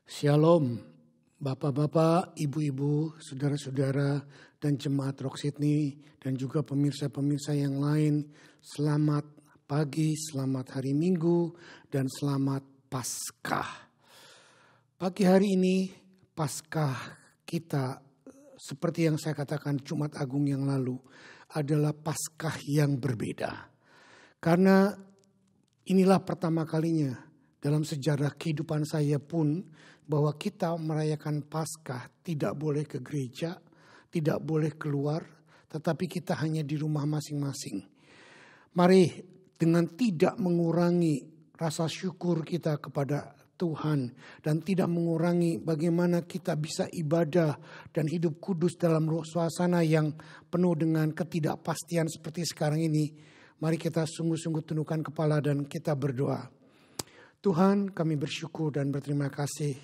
Shalom, Bapak-bapak, Ibu-ibu, saudara-saudara, dan jemaat Rock Sydney, dan juga pemirsa-pemirsa yang lain. Selamat pagi, selamat hari Minggu, dan selamat Paskah. Pagi hari ini, Paskah kita, seperti yang saya katakan Jumat Agung yang lalu, adalah Paskah yang berbeda. Karena inilah pertama kalinya dalam sejarah kehidupan saya pun bahwa kita merayakan Paskah tidak boleh ke gereja, tidak boleh keluar, tetapi kita hanya di rumah masing-masing. Mari dengan tidak mengurangi rasa syukur kita kepada Tuhan dan tidak mengurangi bagaimana kita bisa ibadah dan hidup kudus dalam suasana yang penuh dengan ketidakpastian seperti sekarang ini. Mari kita sungguh-sungguh tundukkan kepala dan kita berdoa. Tuhan, kami bersyukur dan berterima kasih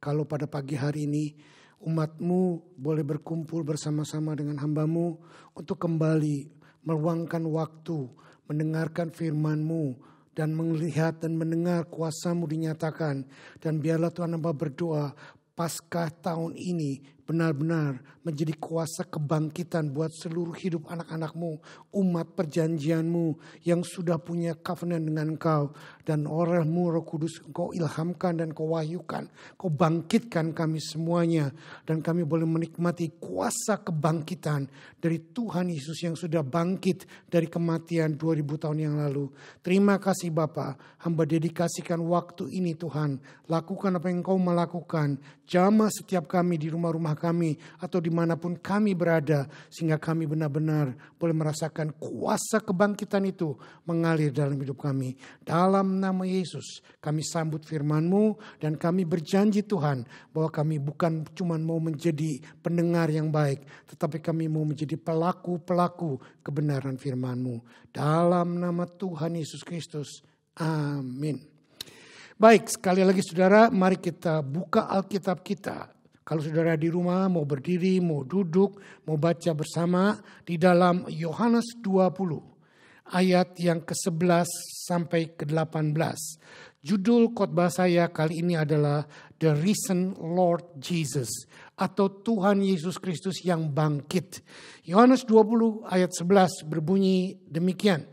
kalau pada pagi hari ini umat-Mu boleh berkumpul bersama-sama dengan hamba-Mu untuk kembali meluangkan waktu, mendengarkan firman-Mu dan melihat dan mendengar kuasa-Mu dinyatakan. Dan biarlah Tuhan hamba berdoa Paskah tahun ini benar-benar menjadi kuasa kebangkitan buat seluruh hidup anak-anak-Mu, umat perjanjian-Mu yang sudah punya covenant dengan Engkau. Dan oleh-Mu Roh Kudus Engkau ilhamkan dan Engkau wahyukan, Engkau bangkitkan kami semuanya. Dan kami boleh menikmati kuasa kebangkitan dari Tuhan Yesus yang sudah bangkit dari kematian 2000 tahun yang lalu. Terima kasih Bapa, hamba dedikasikan waktu ini Tuhan. Lakukan apa yang Engkau melakukan. Jamah setiap kami di rumah-rumah kami atau dimanapun kami berada, sehingga kami benar-benar boleh merasakan kuasa kebangkitan itu mengalir dalam hidup kami. Dalam nama Yesus kami sambut firman-Mu dan kami berjanji Tuhan bahwa kami bukan cuma mau menjadi pendengar yang baik, tetapi kami mau menjadi pelaku-pelaku kebenaran firman-Mu. Dalam nama Tuhan Yesus Kristus, amin. Baik, sekali lagi saudara, mari kita buka Alkitab kita. Kalau saudara di rumah mau berdiri, mau duduk, mau baca bersama di dalam Yohanes 20 ayat yang ke-11 sampai ke-18. Judul khotbah saya kali ini adalah The Risen Lord Jesus atau Tuhan Yesus Kristus yang bangkit. Yohanes 20 ayat 11 berbunyi demikian.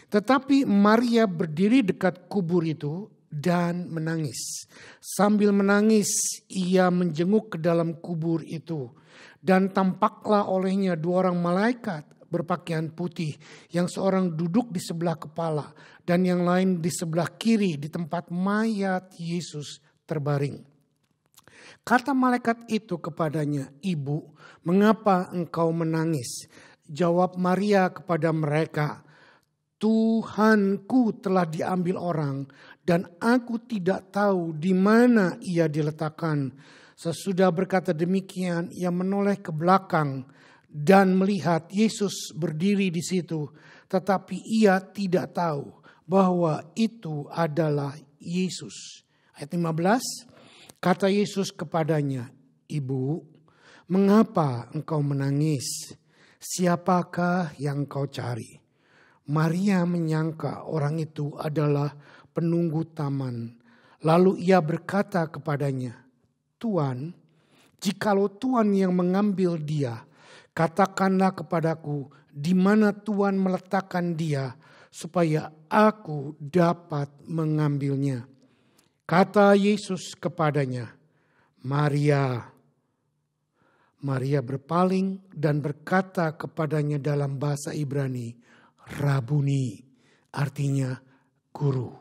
Tetapi Maria berdiri dekat kubur itu dan menangis. Sambil menangis ia menjenguk ke dalam kubur itu. Dan tampaklah olehnya dua orang malaikat berpakaian putih. Yang seorang duduk di sebelah kepala dan yang lain di sebelah kiri di tempat mayat Yesus terbaring. Kata malaikat itu kepadanya, "Ibu, mengapa engkau menangis?" Jawab Maria kepada mereka, "Tuhanku telah diambil orang dan aku tidak tahu di mana ia diletakkan." Sesudah berkata demikian, ia menoleh ke belakang dan melihat Yesus berdiri di situ. Tetapi ia tidak tahu bahwa itu adalah Yesus. Ayat 15, kata Yesus kepadanya, "Ibu, mengapa engkau menangis? Siapakah yang kau cari?" Maria menyangka orang itu adalah penunggu taman. Lalu ia berkata kepadanya, "Tuan, jikalau Tuan yang mengambil dia, katakanlah kepadaku di mana Tuan meletakkan dia, supaya aku dapat mengambilnya." Kata Yesus kepadanya, "Maria." Maria berpaling dan berkata kepadanya dalam bahasa Ibrani, "Rabuni," artinya guru.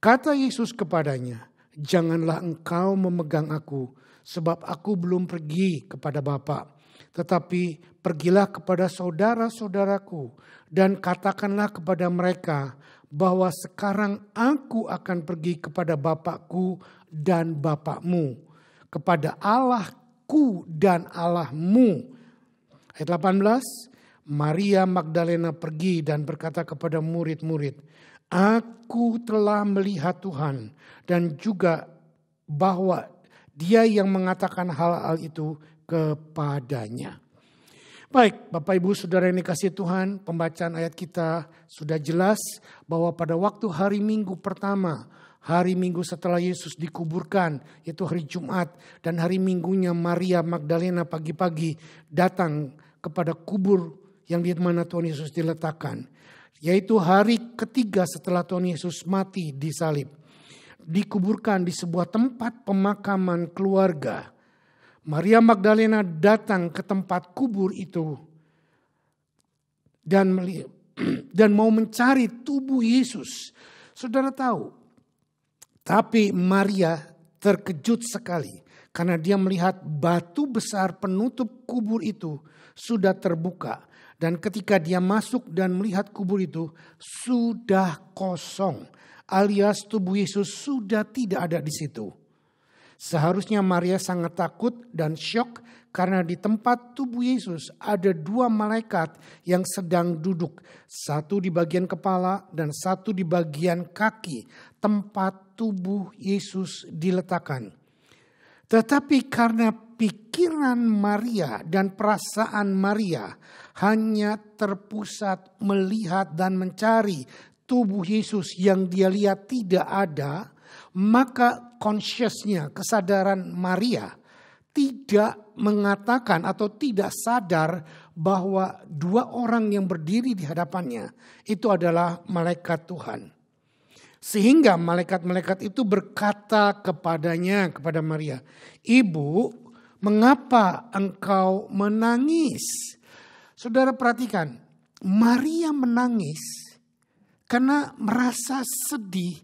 Kata Yesus kepadanya, "Janganlah engkau memegang aku, sebab aku belum pergi kepada Bapa. Tetapi pergilah kepada saudara-saudaraku dan katakanlah kepada mereka bahwa sekarang aku akan pergi kepada Bapakku dan Bapakmu, kepada Allahku dan Allahmu." Ayat 18, Maria Magdalena pergi dan berkata kepada murid-murid, "Aku telah melihat Tuhan," dan juga bahwa dia yang mengatakan hal-hal itu kepadanya. Baik, Bapak Ibu Saudara yang dikasihi Tuhan, pembacaan ayat kita sudah jelas bahwa pada waktu hari Minggu pertama, hari Minggu setelah Yesus dikuburkan, yaitu hari Jumat. Dan hari Minggunya Maria Magdalena pagi-pagi datang kepada kubur yang di mana Tuhan Yesus diletakkan. Yaitu hari ketiga setelah Tuhan Yesus mati disalib. Dikuburkan di sebuah tempat pemakaman keluarga. Maria Magdalena datang ke tempat kubur itu dan mau mencari tubuh Yesus. Saudara tahu, tapi Maria terkejut sekali karena dia melihat batu besar penutup kubur itu sudah terbuka. Dan ketika dia masuk dan melihat kubur itu sudah kosong, alias tubuh Yesus sudah tidak ada di situ. Seharusnya Maria sangat takut dan syok karena di tempat tubuh Yesus ada 2 malaikat yang sedang duduk. Satu di bagian kepala dan satu di bagian kaki tempat tubuh Yesus diletakkan. Tetapi karena pikiran Maria dan perasaan Maria hanya terpusat melihat dan mencari tubuh Yesus yang dia lihat tidak ada, maka consciousnya, kesadaran Maria tidak mengatakan atau tidak sadar bahwa 2 orang yang berdiri di hadapannya itu adalah malaikat Tuhan. Sehingga malaikat-malaikat itu berkata kepadanya, kepada Maria, "Ibu, mengapa engkau menangis?" Saudara perhatikan, Maria menangis karena merasa sedih.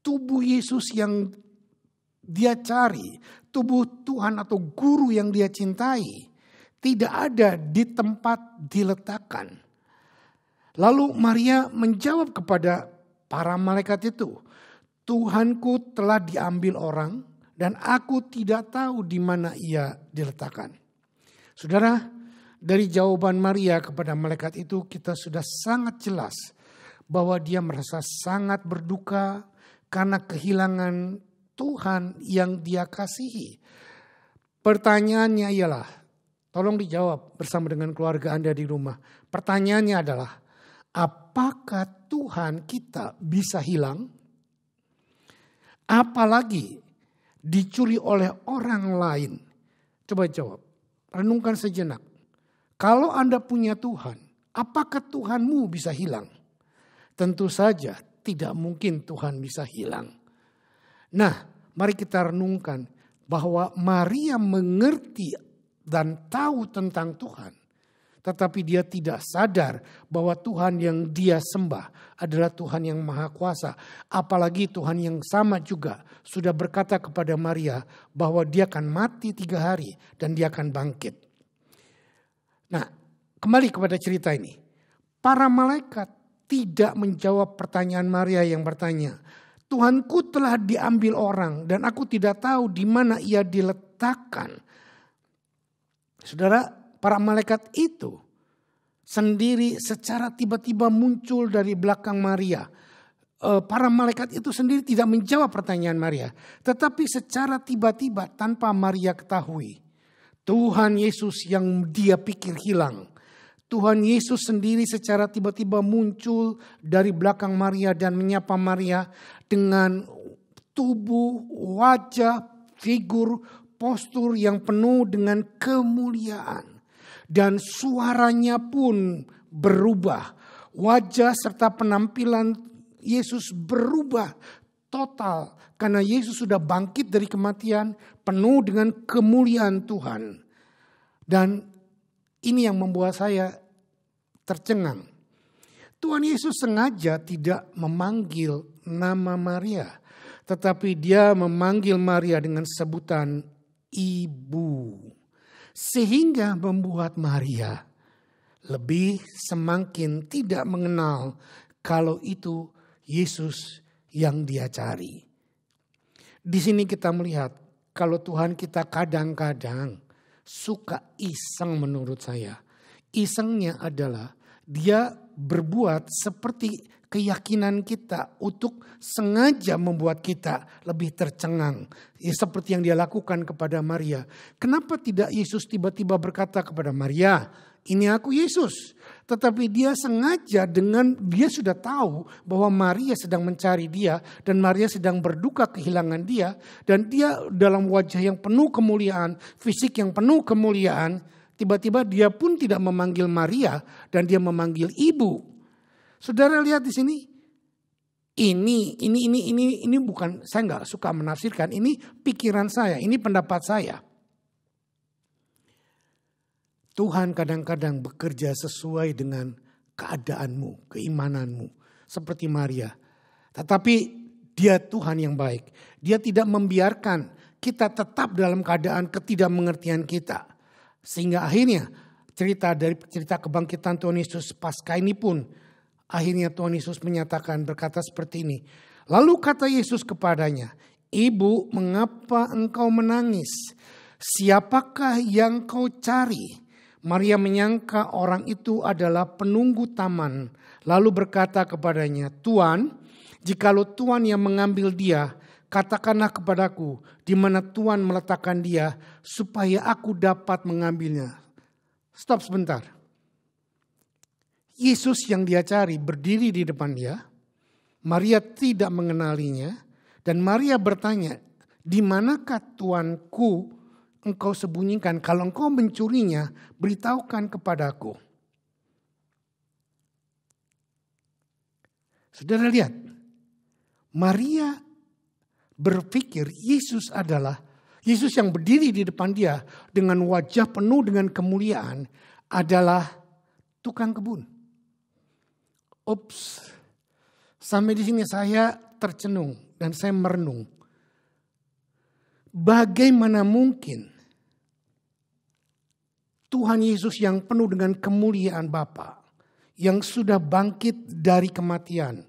Tubuh Yesus yang dia cari, tubuh Tuhan atau guru yang dia cintai, tidak ada di tempat diletakkan. Lalu Maria menjawab kepada para malaikat itu, "Tuhanku telah diambil orang dan aku tidak tahu di mana ia diletakkan." Saudara, dari jawaban Maria kepada malaikat itu kita sudah sangat jelas bahwa dia merasa sangat berduka karena kehilangan Tuhan yang dia kasihi. Pertanyaannya ialah, tolong dijawab bersama dengan keluarga Anda di rumah. Pertanyaannya adalah, apakah Tuhan kita bisa hilang? Apalagi dicuri oleh orang lain? Coba jawab, renungkan sejenak. Kalau Anda punya Tuhan, apakah Tuhanmu bisa hilang? Tentu saja tidak mungkin Tuhan bisa hilang. Nah, mari kita renungkan bahwa Maria mengerti dan tahu tentang Tuhan. Tetapi dia tidak sadar bahwa Tuhan yang dia sembah adalah Tuhan yang Maha Kuasa. Apalagi Tuhan yang sama juga sudah berkata kepada Maria bahwa dia akan mati 3 hari dan dia akan bangkit. Nah, kembali kepada cerita ini. Para malaikat tidak menjawab pertanyaan Maria yang bertanya, "Tuhanku telah diambil orang dan aku tidak tahu di mana ia diletakkan." Saudara, para malaikat itu sendiri secara tiba-tiba muncul dari belakang Maria. Para malaikat itu sendiri tidak menjawab pertanyaan Maria. Tetapi secara tiba-tiba tanpa Maria ketahui, Tuhan Yesus yang dia pikir hilang, Tuhan Yesus sendiri secara tiba-tiba muncul dari belakang Maria dan menyapa Maria dengan tubuh, wajah, figur, postur yang penuh dengan kemuliaan. Dan suaranya pun berubah. Wajah serta penampilan Yesus berubah total. Karena Yesus sudah bangkit dari kematian penuh dengan kemuliaan Tuhan. Dan ini yang membuat saya tercengang. Tuhan Yesus sengaja tidak memanggil nama Maria. Tetapi dia memanggil Maria dengan sebutan ibu. Sehingga membuat Maria lebih semakin tidak mengenal kalau itu Yesus yang dia cari. Di sini kita melihat kalau Tuhan kita kadang-kadang suka iseng menurut saya. Isengnya adalah dia berbuat seperti keyakinan kita untuk sengaja membuat kita lebih tercengang. Ya, seperti yang dia lakukan kepada Maria. Kenapa tidak Yesus tiba-tiba berkata kepada Maria, ini aku Yesus. Tetapi dia sengaja dia sudah tahu bahwa Maria sedang mencari dia. Dan Maria sedang berduka kehilangan dia. Dan dia dalam wajah yang penuh kemuliaan, fisik yang penuh kemuliaan. Tiba-tiba dia pun tidak memanggil Maria dan dia memanggil ibu. Saudara lihat di sini. Ini bukan, saya nggak suka menafsirkan. Ini pikiran saya, ini pendapat saya. Tuhan kadang-kadang bekerja sesuai dengan keadaanmu, keimananmu. Seperti Maria. Tetapi dia Tuhan yang baik. Dia tidak membiarkan kita tetap dalam keadaan ketidakmengertian kita. Sehingga akhirnya cerita kebangkitan Tuhan Yesus Paskah ini pun akhirnya Tuhan Yesus berkata seperti ini. Lalu kata Yesus kepadanya, Ibu, mengapa engkau menangis? Siapakah yang kau cari? Maria menyangka orang itu adalah penunggu taman. Lalu berkata kepadanya, Tuan, jikalau Tuan yang mengambil dia, katakanlah kepadaku di mana Tuhan meletakkan dia supaya aku dapat mengambilnya. Stop sebentar. Yesus yang dia cari berdiri di depan dia. Maria tidak mengenalinya. Dan Maria bertanya, di manakah Tuanku engkau sembunyikan? Kalau engkau mencurinya, beritahukan kepadaku. Saudara lihat, Maria berpikir Yesus yang berdiri di depan dia dengan wajah penuh dengan kemuliaan adalah tukang kebun. Sampai di sini saya tercenung dan saya merenung. Bagaimana mungkin Tuhan Yesus yang penuh dengan kemuliaan Bapa, yang sudah bangkit dari kematian,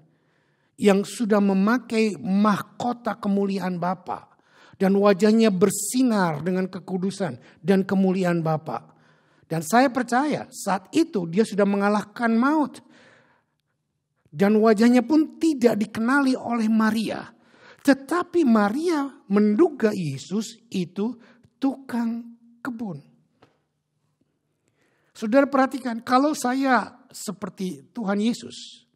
yang sudah memakai mahkota kemuliaan Bapa, dan wajahnya bersinar dengan kekudusan dan kemuliaan Bapa. Dan saya percaya saat itu dia sudah mengalahkan maut. Dan wajahnya pun tidak dikenali oleh Maria. Tetapi Maria menduga Yesus itu tukang kebun. Saudara perhatikan, kalau saya seperti Tuhan Yesus,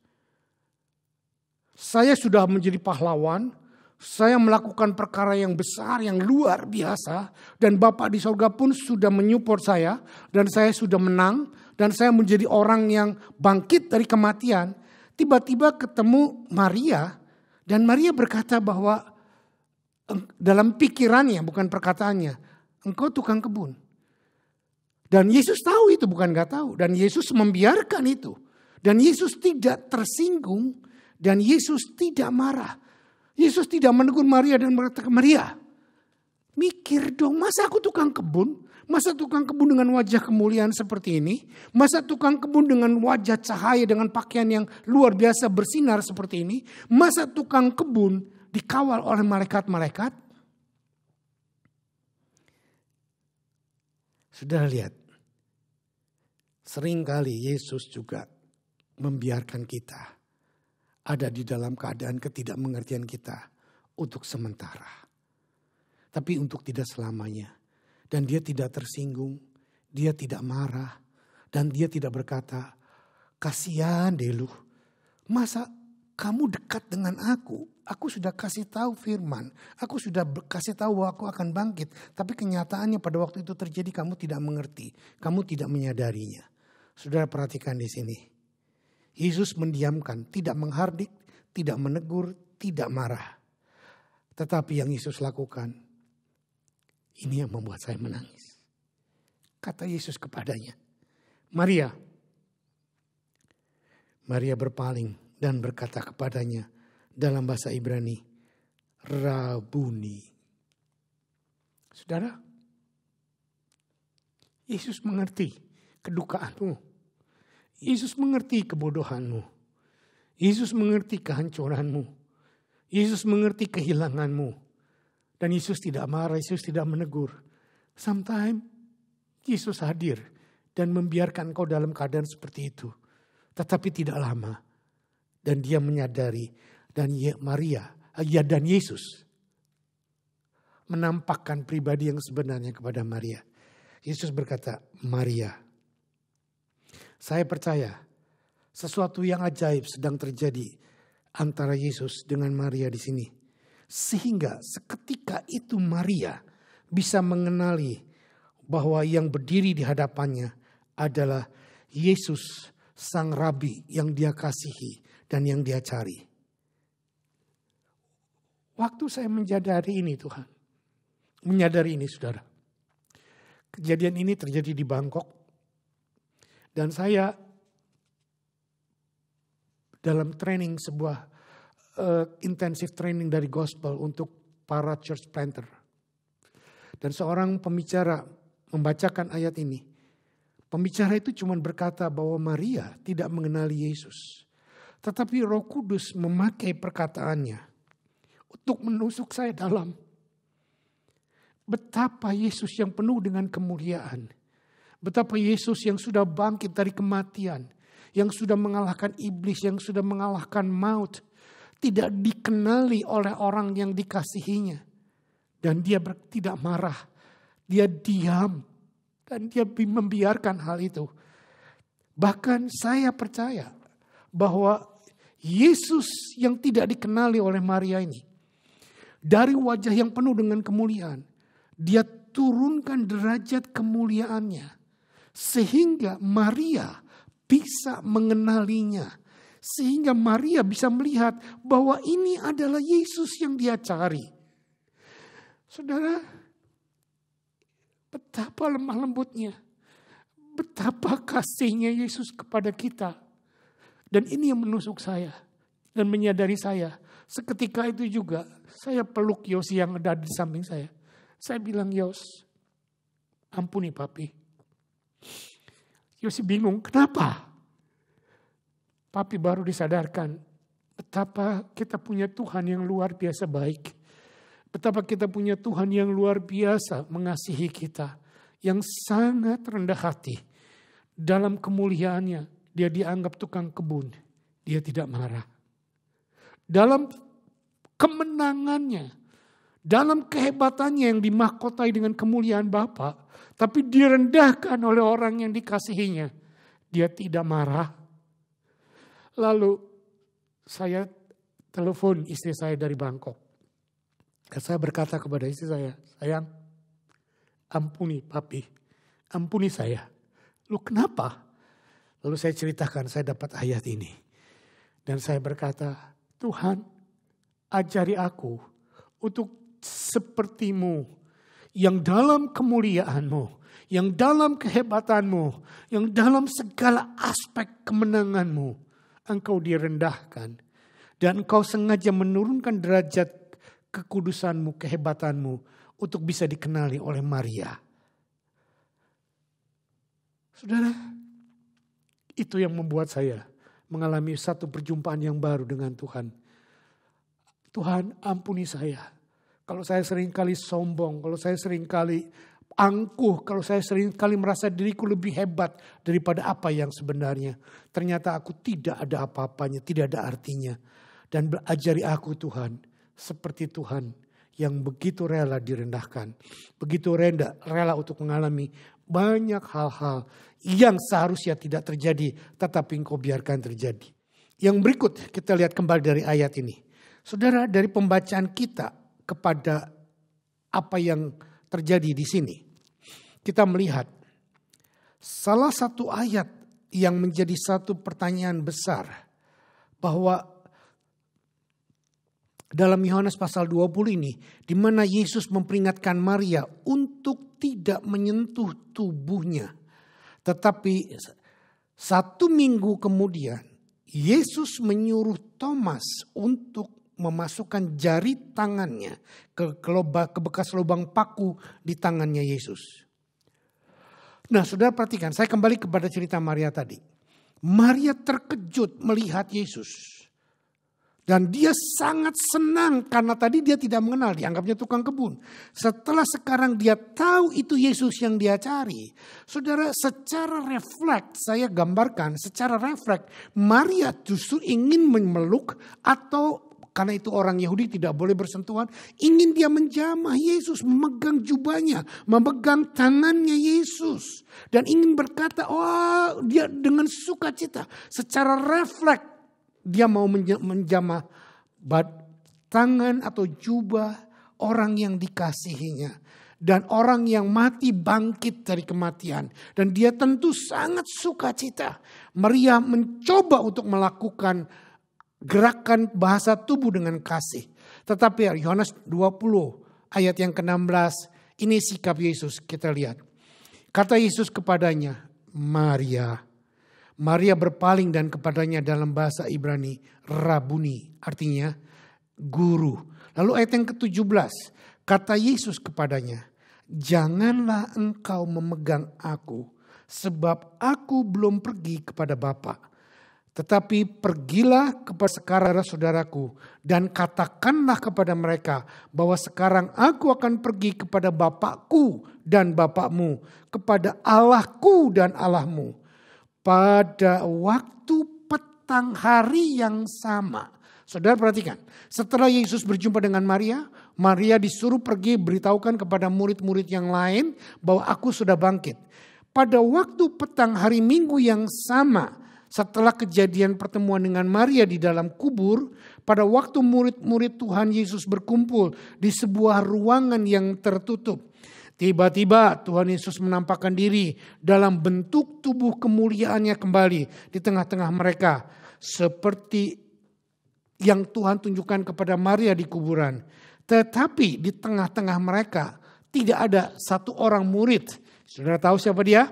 saya sudah menjadi pahlawan, saya melakukan perkara yang besar, yang luar biasa, dan Bapa di sorga pun sudah menyupport saya, dan saya sudah menang, dan saya menjadi orang yang bangkit dari kematian. Tiba-tiba ketemu Maria, dan Maria berkata bahwa dalam pikirannya, bukan perkataannya, engkau tukang kebun. Dan Yesus tahu itu, bukan gak tahu. Dan Yesus membiarkan itu. Dan Yesus tidak tersinggung, dan Yesus tidak marah. Yesus tidak menegur Maria dan berkata, Maria, mikir dong, masa aku tukang kebun? Masa tukang kebun dengan wajah kemuliaan seperti ini? Masa tukang kebun dengan wajah cahaya, dengan pakaian yang luar biasa bersinar seperti ini? Masa tukang kebun dikawal oleh malaikat-malaikat? Sudah lihat, seringkali Yesus juga membiarkan kita ada di dalam keadaan ketidakmengertian kita untuk sementara. Tapi untuk tidak selamanya. Dan dia tidak tersinggung, dia tidak marah, dan dia tidak berkata, kasihan deh lu, masa kamu dekat dengan aku sudah kasih tahu firman, aku sudah kasih tahu bahwa aku akan bangkit. Tapi kenyataannya pada waktu itu terjadi kamu tidak mengerti, kamu tidak menyadarinya. Saudara perhatikan di sini, Yesus mendiamkan, tidak menghardik, tidak menegur, tidak marah. Tetapi yang Yesus lakukan, ini yang membuat saya menangis. Kata Yesus kepadanya, Maria. Maria berpaling dan berkata kepadanya dalam bahasa Ibrani, Rabuni. Saudara, Yesus mengerti kedukaanmu. Yesus mengerti kebodohanmu. Yesus mengerti kehancuranmu. Yesus mengerti kehilanganmu. Dan Yesus tidak marah, Yesus tidak menegur. Sometimes Yesus hadir dan membiarkan kau dalam keadaan seperti itu. Tetapi tidak lama. Dan dia menyadari dan Yesus menampakkan pribadi yang sebenarnya kepada Maria. Yesus berkata, Maria. Saya percaya sesuatu yang ajaib sedang terjadi antara Yesus dengan Maria di sini. Sehingga seketika itu Maria bisa mengenali bahwa yang berdiri di hadapannya adalah Yesus sang rabi yang dia kasihi dan yang dia cari. Waktu saya menyadari ini Tuhan. Menyadari ini saudara. Kejadian ini terjadi di Bangkok. Dan saya dalam training sebuah intensif training dari gospel untuk para church planter. Dan seorang pembicara membacakan ayat ini. Pembicara itu cuma berkata bahwa Maria tidak mengenali Yesus. Tetapi Roh Kudus memakai perkataannya untuk menusuk saya dalam. Betapa Yesus yang penuh dengan kemuliaan. Betapa Yesus yang sudah bangkit dari kematian. Yang sudah mengalahkan iblis, yang sudah mengalahkan maut. Tidak dikenali oleh orang yang dikasihinya. Dan dia tidak marah. Dia diam. Dan dia membiarkan hal itu. Bahkan saya percaya bahwa Yesus yang tidak dikenali oleh Maria ini. Dari wajah yang penuh dengan kemuliaan. Dia turunkan derajat kemuliaannya. Sehingga Maria bisa mengenalinya. Sehingga Maria bisa melihat bahwa ini adalah Yesus yang dia cari. Saudara, betapa lemah lembutnya. Betapa kasihnya Yesus kepada kita. Dan ini yang menusuk saya. Dan menyadari saya. Seketika itu juga saya peluk Yosi yang ada di samping saya. Saya bilang, Yos, ampuni papi. Yosi bingung, kenapa? Papi baru disadarkan betapa kita punya Tuhan yang luar biasa baik. Betapa kita punya Tuhan yang luar biasa mengasihi kita. Yang sangat rendah hati. Dalam kemuliaannya, dia dianggap tukang kebun. Dia tidak marah. Dalam kemenangannya, dalam kehebatannya yang dimahkotai dengan kemuliaan Bapa, tapi direndahkan oleh orang yang dikasihinya, dia tidak marah. Lalu saya telepon istri saya dari Bangkok. Dan saya berkata kepada istri saya, sayang, ampuni papi, ampuni saya. Lu kenapa? Lalu saya ceritakan, saya dapat ayat ini. Dan saya berkata, Tuhan, ajari aku untuk sepertimu, yang dalam kemuliaanmu, yang dalam kehebatanmu, yang dalam segala aspek kemenanganmu, engkau direndahkan. Dan engkau sengaja menurunkan derajat kekudusanmu, kehebatanmu, untuk bisa dikenali oleh Maria. Saudara, itu yang membuat saya mengalami satu perjumpaan yang baru dengan Tuhan. Tuhan, ampuni saya. Kalau saya seringkali sombong, kalau saya seringkali angkuh, kalau saya seringkali merasa diriku lebih hebat daripada apa yang sebenarnya. Ternyata aku tidak ada apa-apanya, tidak ada artinya. Dan ajari aku Tuhan, seperti Tuhan yang begitu rela direndahkan. Begitu rela untuk mengalami banyak hal-hal yang seharusnya tidak terjadi, tetapi engkau biarkan terjadi. Yang berikut kita lihat kembali dari ayat ini. Saudara, dari pembacaan kita kepada apa yang terjadi di sini, kita melihat salah satu ayat yang menjadi satu pertanyaan besar, bahwa dalam Yohanes pasal 20 ini, di mana Yesus memperingatkan Maria untuk tidak menyentuh tubuhnya. Tetapi 1 minggu kemudian, Yesus menyuruh Thomas untuk memasukkan jari tangannya ke bekas lubang paku di tangannya Yesus. Nah, saudara perhatikan, saya kembali kepada cerita Maria tadi. Maria terkejut melihat Yesus. Dan dia sangat senang karena tadi dia tidak mengenal, dianggapnya tukang kebun. Setelah sekarang dia tahu itu Yesus yang dia cari. Saudara, secara refleks, saya gambarkan secara refleks, Maria justru ingin memeluk atau karena itu orang Yahudi tidak boleh bersentuhan, ingin dia menjamah Yesus, memegang jubahnya, memegang tangannya Yesus. Dan ingin berkata, oh dia dengan sukacita, secara refleks, dia mau menjamah tangan atau jubah orang yang dikasihinya. Dan orang yang mati bangkit dari kematian. Dan dia tentu sangat sukacita. Maria mencoba untuk melakukan gerakan bahasa tubuh dengan kasih. Tetapi Yohanes 20 ayat yang ke-16. Ini sikap Yesus, kita lihat. Kata Yesus kepadanya, Maria. Maria berpaling dan kepadanya dalam bahasa Ibrani, Rabuni, artinya guru. Lalu ayat yang ke-17, kata Yesus kepadanya, janganlah engkau memegang aku, sebab aku belum pergi kepada Bapa. Tetapi pergilah kepada sekarang saudaraku dan katakanlah kepada mereka bahwa sekarang aku akan pergi kepada Bapakku dan Bapakmu, kepada Allahku dan Allahmu. Pada waktu petang hari yang sama. Saudara perhatikan. Setelah Yesus berjumpa dengan Maria. Maria disuruh pergi beritahukan kepada murid-murid yang lain. Bahwa aku sudah bangkit. Pada waktu petang hari Minggu yang sama. Setelah kejadian pertemuan dengan Maria di dalam kubur. Pada waktu murid-murid Tuhan Yesus berkumpul di sebuah ruangan yang tertutup. Tiba-tiba Tuhan Yesus menampakkan diri dalam bentuk tubuh kemuliaannya kembali di tengah-tengah mereka. Seperti yang Tuhan tunjukkan kepada Maria di kuburan. Tetapi di tengah-tengah mereka tidak ada satu orang murid. Saudara tahu siapa dia?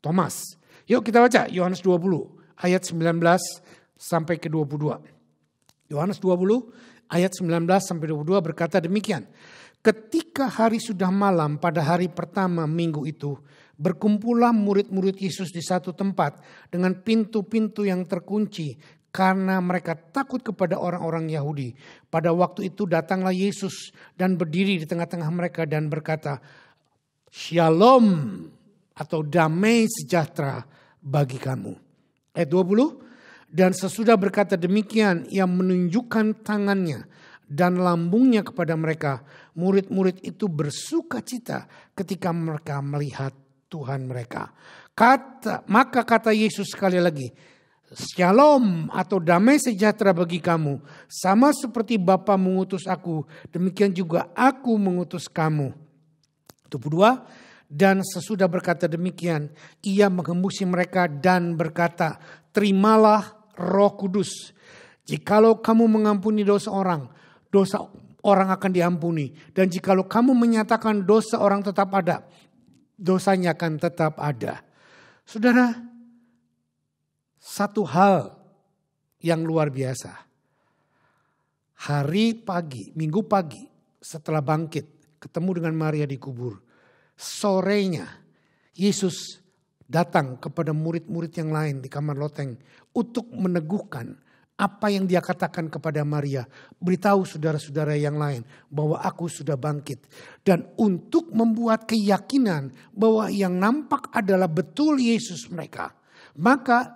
Thomas. Yuk kita baca Yohanes 20 ayat 19 sampai ke 22. Yohanes 20 ayat 19 sampai 22 berkata demikian. Ketika hari sudah malam pada hari pertama minggu itu, berkumpullah murid-murid Yesus di satu tempat dengan pintu-pintu yang terkunci karena mereka takut kepada orang-orang Yahudi. Pada waktu itu datanglah Yesus dan berdiri di tengah-tengah mereka dan berkata, Shalom atau damai sejahtera bagi kamu. Ayat 20, dan sesudah berkata demikian ia menunjukkan tangannya dan lambungnya kepada mereka. Murid-murid itu bersuka cita ketika mereka melihat Tuhan mereka. Maka kata Yesus sekali lagi, Shalom atau damai sejahtera bagi kamu. Sama seperti Bapa mengutus aku, demikian juga aku mengutus kamu. 22. Dan sesudah berkata demikian, ia menghembusi mereka dan berkata, terimalah Roh Kudus. Jikalau kamu mengampuni dosa orang akan diampuni. Dan jikalau kamu menyatakan dosa orang tetap ada, dosanya akan tetap ada. Saudara, satu hal yang luar biasa. Hari pagi, minggu pagi setelah bangkit, ketemu dengan Maria di kubur. Sorenya Yesus datang kepada murid-murid yang lain di kamar loteng untuk meneguhkan apa yang dia katakan kepada Maria. Beritahu saudara-saudara yang lain bahwa aku sudah bangkit. Dan untuk membuat keyakinan bahwa yang nampak adalah betul Yesus mereka. Maka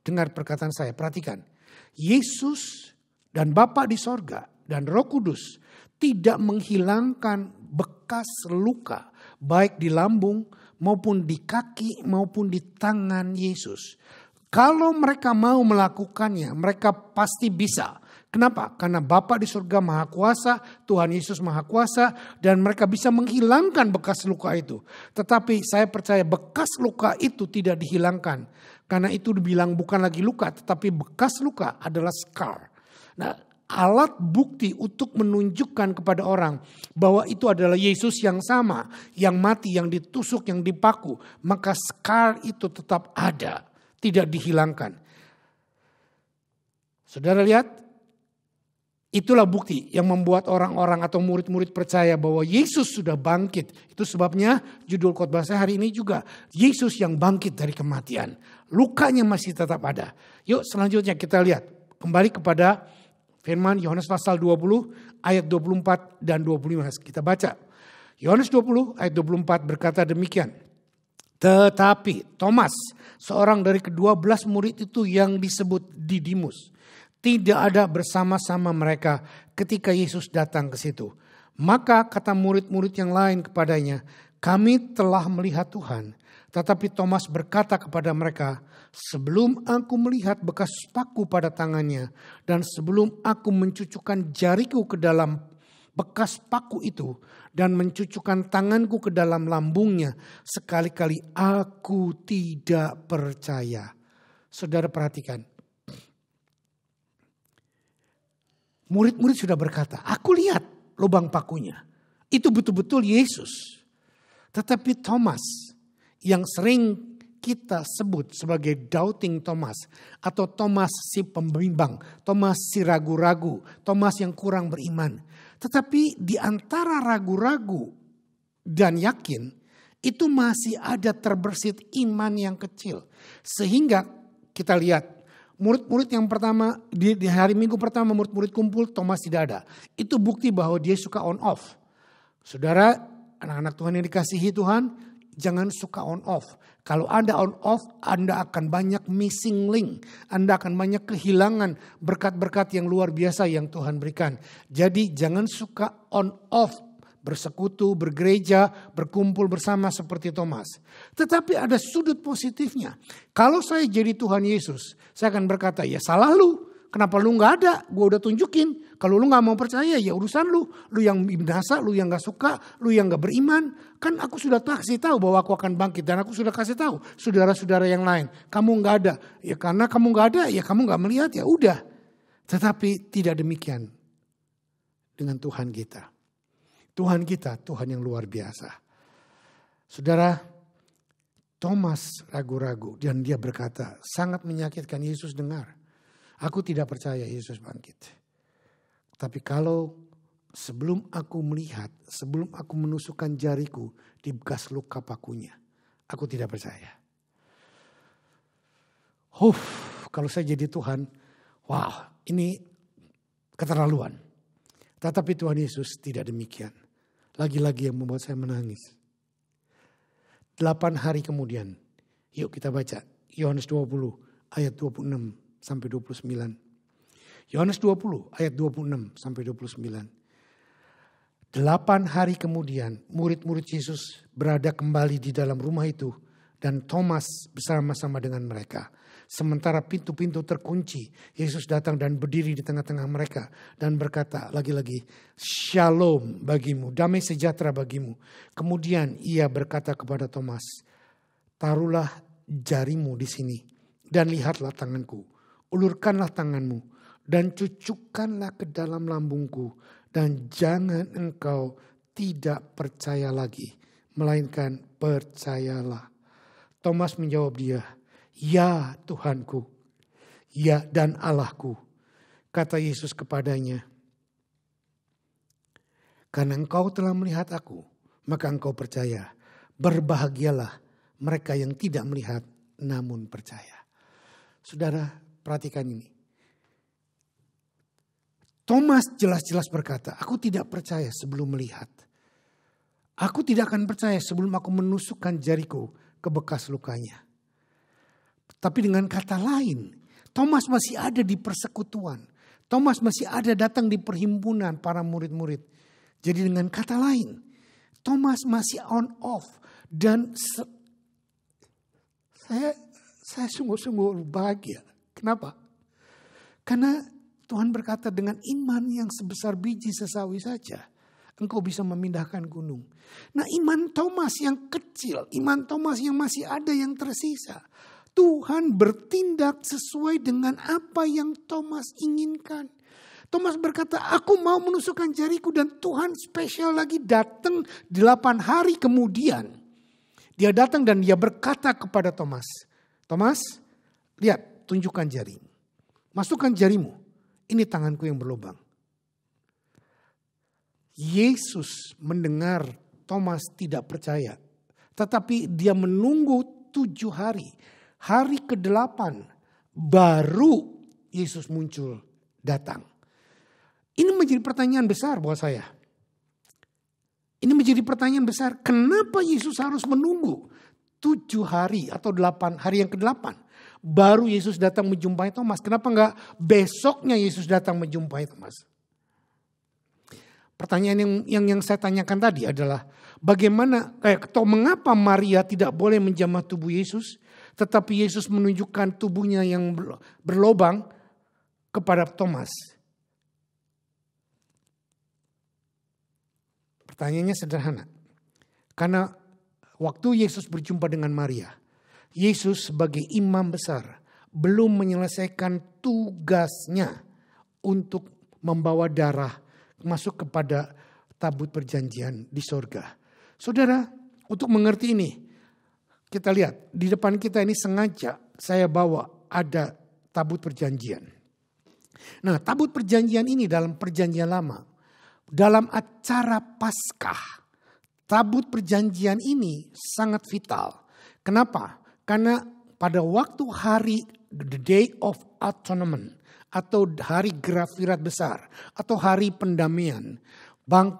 dengar perkataan saya, perhatikan. Yesus dan Bapa di sorga dan Roh Kudus tidak menghilangkan bekas luka. Baik di lambung maupun di kaki maupun di tangan Yesus. Kalau mereka mau melakukannya, mereka pasti bisa. Kenapa? Karena Bapa di surga Maha Kuasa, Tuhan Yesus Maha Kuasa, dan mereka bisa menghilangkan bekas luka itu. Tetapi saya percaya bekas luka itu tidak dihilangkan. Karena itu dibilang bukan lagi luka, tetapi bekas luka adalah scar. Nah, alat bukti untuk menunjukkan kepada orang bahwa itu adalah Yesus yang sama, yang mati, yang ditusuk, yang dipaku. Maka scar itu tetap ada. Tidak dihilangkan. Saudara lihat, itulah bukti yang membuat orang-orang atau murid-murid percaya bahwa Yesus sudah bangkit. Itu sebabnya judul khotbah saya hari ini juga, Yesus yang bangkit dari kematian. Lukanya masih tetap ada. Yuk selanjutnya kita lihat, kembali kepada firman Yohanes pasal 20 ayat 24 dan 25. Kita baca. Yohanes 20 ayat 24 berkata demikian. Tetapi Thomas, seorang dari ke-12 murid itu yang disebut Didimus, tidak ada bersama-sama mereka ketika Yesus datang ke situ. Maka kata murid-murid yang lain kepadanya, kami telah melihat Tuhan. Tetapi Thomas berkata kepada mereka, sebelum aku melihat bekas paku pada tangannya, dan sebelum aku mencucukkan jariku ke dalam bekas paku itu, dan mencucukkan tanganku ke dalam lambungnya, sekali-kali aku tidak percaya. Saudara perhatikan. Murid-murid sudah berkata, aku lihat lubang pakunya. Itu betul-betul Yesus. Tetapi Thomas yang sering kita sebut sebagai doubting Thomas. Atau Thomas si pembimbang. Thomas si ragu-ragu. Thomas yang kurang beriman. Tetapi di antara ragu-ragu dan yakin, itu masih ada terbersit iman yang kecil. Sehingga kita lihat murid-murid yang pertama, di hari Minggu pertama murid-murid kumpul, Thomas tidak ada. Itu bukti bahwa dia suka on off. Saudara, anak-anak Tuhan yang dikasihi Tuhan, jangan suka on off. Kalau Anda on off, Anda akan banyak missing link. Anda akan banyak kehilangan berkat-berkat yang luar biasa yang Tuhan berikan. Jadi jangan suka on off. Bersekutu, bergereja, berkumpul bersama seperti Thomas. Tetapi ada sudut positifnya. Kalau saya jadi Tuhan Yesus, saya akan berkata, ya salah lu. Kenapa lu gak ada? Gue udah tunjukin. Kalau lu gak mau percaya, ya urusan lu. Lu yang binasa, lu yang gak suka, lu yang gak beriman. Kan aku sudah kasih tahu bahwa aku akan bangkit. Dan aku sudah kasih tahu saudara-saudara yang lain. Kamu gak ada. Ya karena kamu gak ada, ya kamu gak melihat, ya udah. Tetapi tidak demikian dengan Tuhan kita. Tuhan kita, Tuhan yang luar biasa. Saudara, Thomas ragu-ragu dan dia berkata, sangat menyakitkan. Yesus dengar. Aku tidak percaya Yesus bangkit. Tapi kalau sebelum aku melihat, sebelum aku menusukkan jariku di bekas luka pakunya, aku tidak percaya. Kalau saya jadi Tuhan, wah ini keterlaluan. Tetapi Tuhan Yesus tidak demikian. Lagi-lagi yang membuat saya menangis. 8 hari kemudian, yuk kita baca Yohanes 20 ayat 26 sampai 29. Yohanes 20 ayat 26 sampai 29. 8 hari kemudian murid-murid Yesus berada kembali di dalam rumah itu dan Thomas bersama-sama dengan mereka. Sementara pintu-pintu terkunci, Yesus datang dan berdiri di tengah-tengah mereka dan berkata lagi-lagi, Shalom bagimu, damai sejahtera bagimu. Kemudian ia berkata kepada Thomas, taruhlah jarimu di sini dan lihatlah tanganku. Ulurkanlah tanganmu dan cucukkanlah ke dalam lambungku dan jangan engkau tidak percaya lagi, melainkan percayalah. Thomas menjawab dia, ya Tuhanku, ya dan Allahku. Kata Yesus kepadanya, karena engkau telah melihat aku, maka engkau percaya. Berbahagialah mereka yang tidak melihat namun percaya. Saudara, perhatikan ini. Thomas jelas-jelas berkata, aku tidak percaya sebelum melihat. Aku tidak akan percaya sebelum aku menusukkan jariku ke bekas lukanya. Tapi dengan kata lain, Thomas masih ada di persekutuan. Thomas masih ada datang di perhimpunan para murid-murid. Jadi dengan kata lain, Thomas masih on off. Dan saya sungguh-sungguh bahagia. Kenapa? Karena Tuhan berkata dengan iman yang sebesar biji sesawi saja, engkau bisa memindahkan gunung. Nah, iman Thomas yang kecil, iman Thomas yang masih ada yang tersisa, Tuhan bertindak sesuai dengan apa yang Thomas inginkan. Thomas berkata, aku mau menusukkan jariku, dan Tuhan spesial lagi datang 8 hari kemudian. Dia datang dan dia berkata kepada Thomas, Thomas, lihat, tunjukkan jarimu. Masukkan jarimu, ini tanganku yang berlubang. Yesus mendengar Thomas tidak percaya. Tetapi dia menunggu 7 hari. Hari ke-8 baru Yesus muncul datang. Ini menjadi pertanyaan besar buat saya. Ini menjadi pertanyaan besar. Kenapa Yesus harus menunggu 7 hari atau 8 hari yang ke-8 baru Yesus datang menjumpai Thomas? Kenapa enggak besoknya Yesus datang menjumpai Thomas? Pertanyaan yang saya tanyakan tadi adalah atau mengapa Maria tidak boleh menjamah tubuh Yesus, tetapi Yesus menunjukkan tubuhnya yang berlobang kepada Thomas? Pertanyaannya sederhana. Karena waktu Yesus berjumpa dengan Maria, Yesus sebagai imam besar belum menyelesaikan tugasnya untuk membawa darah masuk kepada tabut perjanjian di sorga. Saudara, untuk mengerti ini, kita lihat di depan kita ini sengaja saya bawa ada tabut perjanjian. Nah, tabut perjanjian ini dalam perjanjian lama, dalam acara Paskah, tabut perjanjian ini sangat vital. Kenapa? Karena pada waktu hari the Day of Atonement atau hari Gerakfirat besar atau hari pendamaian,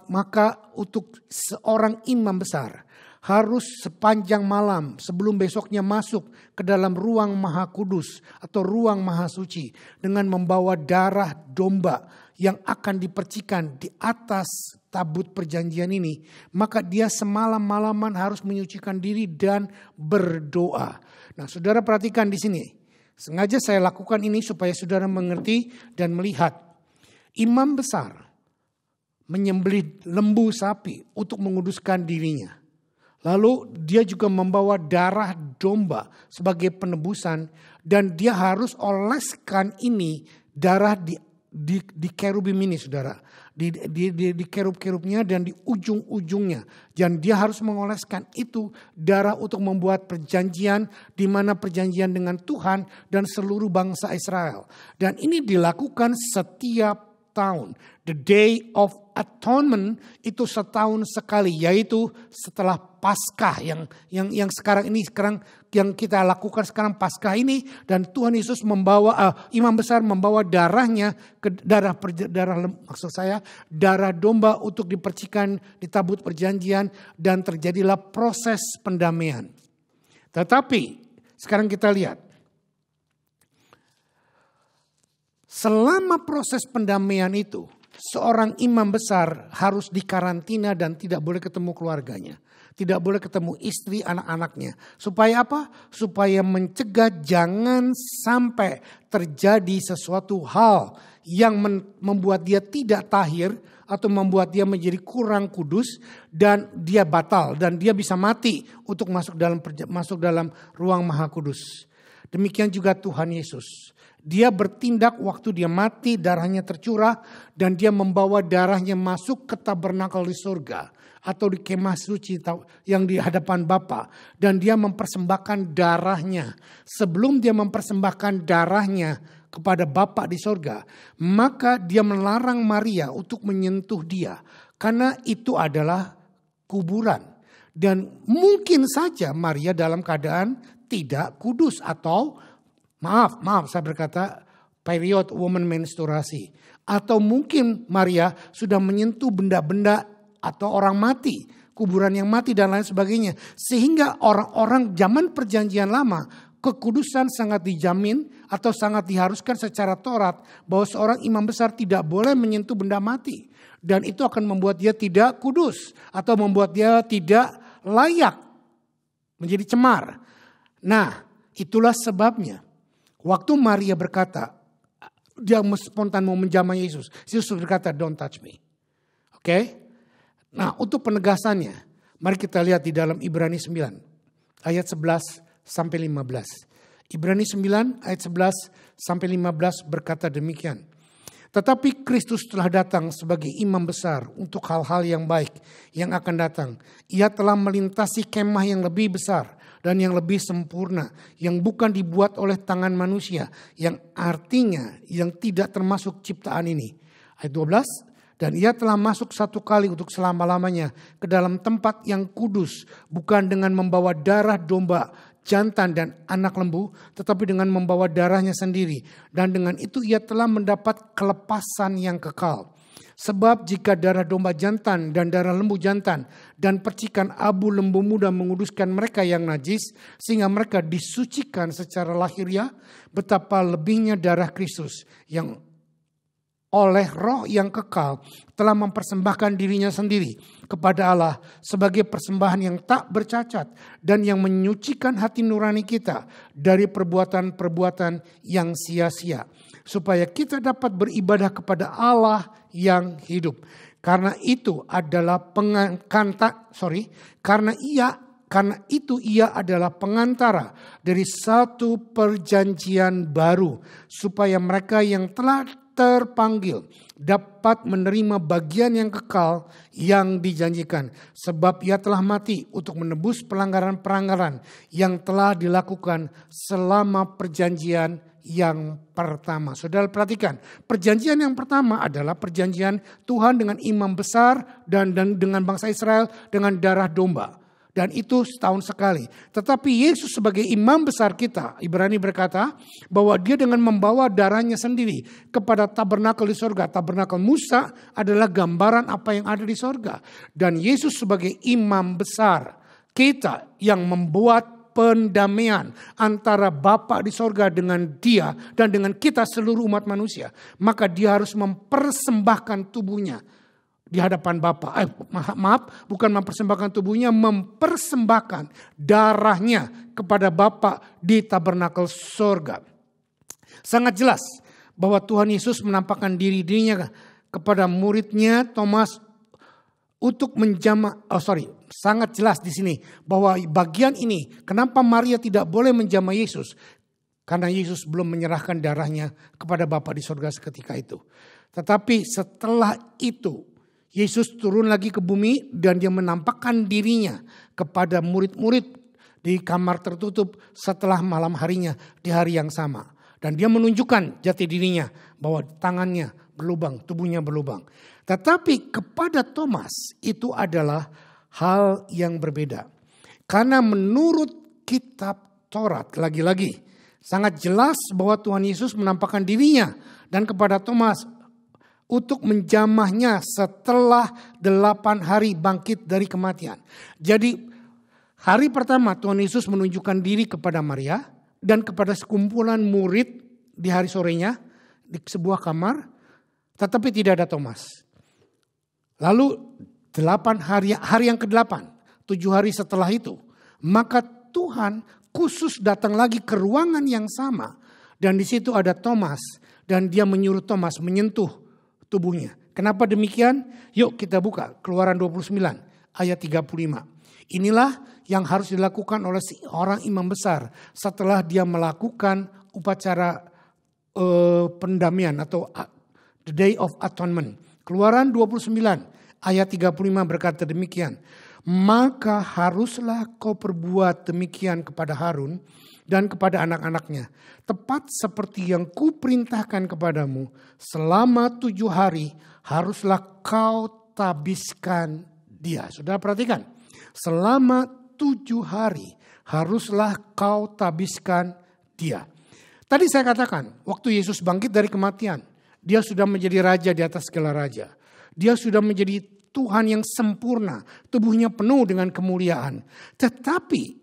maka untuk seorang imam besar harus sepanjang malam sebelum besoknya masuk ke dalam ruang Maha Kudus atau ruang Maha Suci dengan membawa darah domba yang akan dipercikan di atas tabut perjanjian ini, maka dia semalam-malaman harus menyucikan diri dan berdoa. Nah, saudara perhatikan di sini. Sengaja saya lakukan ini supaya saudara mengerti dan melihat. Imam besar menyembelih lembu sapi untuk menguduskan dirinya. Lalu dia juga membawa darah domba sebagai penebusan, dan dia harus oleskan ini darah di kerubim ini, saudara, di kerub-kerubnya dan di ujung-ujungnya, dan dia harus mengoleskan itu darah untuk membuat perjanjian, di mana perjanjian dengan Tuhan dan seluruh bangsa Israel. Dan ini dilakukan setiap tahun. The Day of Atonement itu setahun sekali, yaitu setelah Paskah yang sekarang yang kita lakukan sekarang Paskah ini, dan Tuhan Yesus imam besar membawa darahnya ke darah domba untuk dipercikan di tabut perjanjian, dan terjadilah proses pendamaian. Tetapi sekarang kita lihat, selama proses pendamaian itu, seorang imam besar harus dikarantina dan tidak boleh ketemu keluarganya. Tidak boleh ketemu istri, anak-anaknya. Supaya apa? Supaya mencegah jangan sampai terjadi sesuatu hal yang membuat dia tidak tahir atau membuat dia menjadi kurang kudus dan dia batal dan dia bisa mati untuk masuk dalam ruang Maha Kudus. Demikian juga Tuhan Yesus. Dia bertindak waktu dia mati, darahnya tercurah, dan dia membawa darahnya masuk ke tabernakel di surga atau di kemah suci yang di hadapan Bapa, dan dia mempersembahkan darahnya. Sebelum dia mempersembahkan darahnya kepada Bapa di surga, maka dia melarang Maria untuk menyentuh dia, karena itu adalah kuburan. Dan mungkin saja Maria dalam keadaan tidak kudus atau maaf saya berkata period woman menstruasi. Atau mungkin Maria sudah menyentuh benda-benda atau orang mati, kuburan yang mati dan lain sebagainya. Sehingga orang-orang zaman perjanjian lama, kekudusan sangat dijamin atau sangat diharuskan secara Taurat bahwa seorang imam besar tidak boleh menyentuh benda mati. Dan itu akan membuat dia tidak kudus atau membuat dia tidak layak, menjadi cemar. Nah, itulah sebabnya waktu Maria berkata, dia spontan mau menjamah Yesus. Yesus berkata, don't touch me. Oke? Nah, untuk penegasannya, mari kita lihat di dalam Ibrani 9 ayat 11 sampai 15. Ibrani 9 ayat 11 sampai 15 berkata demikian. Tetapi Kristus telah datang sebagai imam besar untuk hal-hal yang baik yang akan datang. Ia telah melintasi kemah yang lebih besar dan yang lebih sempurna, yang bukan dibuat oleh tangan manusia, yang artinya yang tidak termasuk ciptaan ini. Ayat 12, dan ia telah masuk satu kali untuk selama-lamanya ke dalam tempat yang kudus, bukan dengan membawa darah domba, jantan dan anak lembu, tetapi dengan membawa darahnya sendiri. Dan dengan itu ia telah mendapat kelepasan yang kekal. Sebab jika darah domba jantan dan darah lembu jantan dan percikan abu lembu muda menguduskan mereka yang najis, sehingga mereka disucikan secara lahiriah, betapa lebihnya darah Kristus yang oleh roh yang kekal telah mempersembahkan dirinya sendiri kepada Allah sebagai persembahan yang tak bercacat dan yang menyucikan hati nurani kita dari perbuatan-perbuatan yang sia-sia, supaya kita dapat beribadah kepada Allah yang hidup. Karena itu ia adalah pengantara dari satu perjanjian baru, supaya mereka yang telah terpanggil dapat menerima bagian yang kekal yang dijanjikan. Sebab ia telah mati untuk menebus pelanggaran-pelanggaran yang telah dilakukan selama perjanjian yang pertama. Saudara perhatikan, perjanjian yang pertama adalah perjanjian Tuhan dengan imam besar dan dengan bangsa Israel dengan darah domba. Dan itu setahun sekali. Tetapi Yesus sebagai imam besar kita, Ibrani berkata bahwa dia dengan membawa darahnya sendiri kepada tabernakel di sorga. Tabernakel Musa adalah gambaran apa yang ada di sorga. Dan Yesus sebagai imam besar kita yang membuat pendamaian antara Bapa di sorga dengan dia dan dengan kita seluruh umat manusia. Maka dia harus mempersembahkan tubuhnya di hadapan Bapa. Bukan mempersembahkan tubuhnya, mempersembahkan darahnya kepada Bapa di tabernakel sorga. Sangat jelas bahwa Tuhan Yesus menampakkan dirinya kepada muridnya Thomas untuk sangat jelas di sini bahwa bagian ini kenapa Maria tidak boleh menjamah Yesus, karena Yesus belum menyerahkan darahnya kepada Bapa di sorga seketika itu. Tetapi setelah itu Yesus turun lagi ke bumi dan dia menampakkan dirinya kepada murid-murid di kamar tertutup setelah malam harinya di hari yang sama. Dan dia menunjukkan jati dirinya bahwa tangannya berlubang, tubuhnya berlubang. Tetapi kepada Thomas itu adalah hal yang berbeda. Karena menurut kitab Taurat lagi-lagi sangat jelas bahwa Tuhan Yesus menampakkan dirinya dan kepada Thomas untuk menjamahnya setelah 8 hari bangkit dari kematian. Jadi hari pertama Tuhan Yesus menunjukkan diri kepada Maria dan kepada sekumpulan murid di hari sorenya di sebuah kamar, tetapi tidak ada Thomas. Lalu 8 hari yang ke-8, 7 hari setelah itu, maka Tuhan khusus datang lagi ke ruangan yang sama dan di situ ada Thomas dan dia menyuruh Thomas menyentuh tubuhnya. Kenapa demikian? Yuk kita buka Keluaran 29 ayat 35. Inilah yang harus dilakukan oleh seorang imam besar setelah dia melakukan upacara pendamaian atau the day of atonement. Keluaran 29 ayat 35 berkata demikian. Maka haruslah kau perbuat demikian kepada Harun dan kepada anak-anaknya. Tepat seperti yang kuperintahkan kepadamu, selama 7 hari haruslah kau tabiskan dia. Saudara perhatikan, selama 7 hari haruslah kau tabiskan dia. Tadi saya katakan, waktu Yesus bangkit dari kematian, dia sudah menjadi raja di atas segala raja. Dia sudah menjadi Tuhan yang sempurna, tubuhnya penuh dengan kemuliaan. Tetapi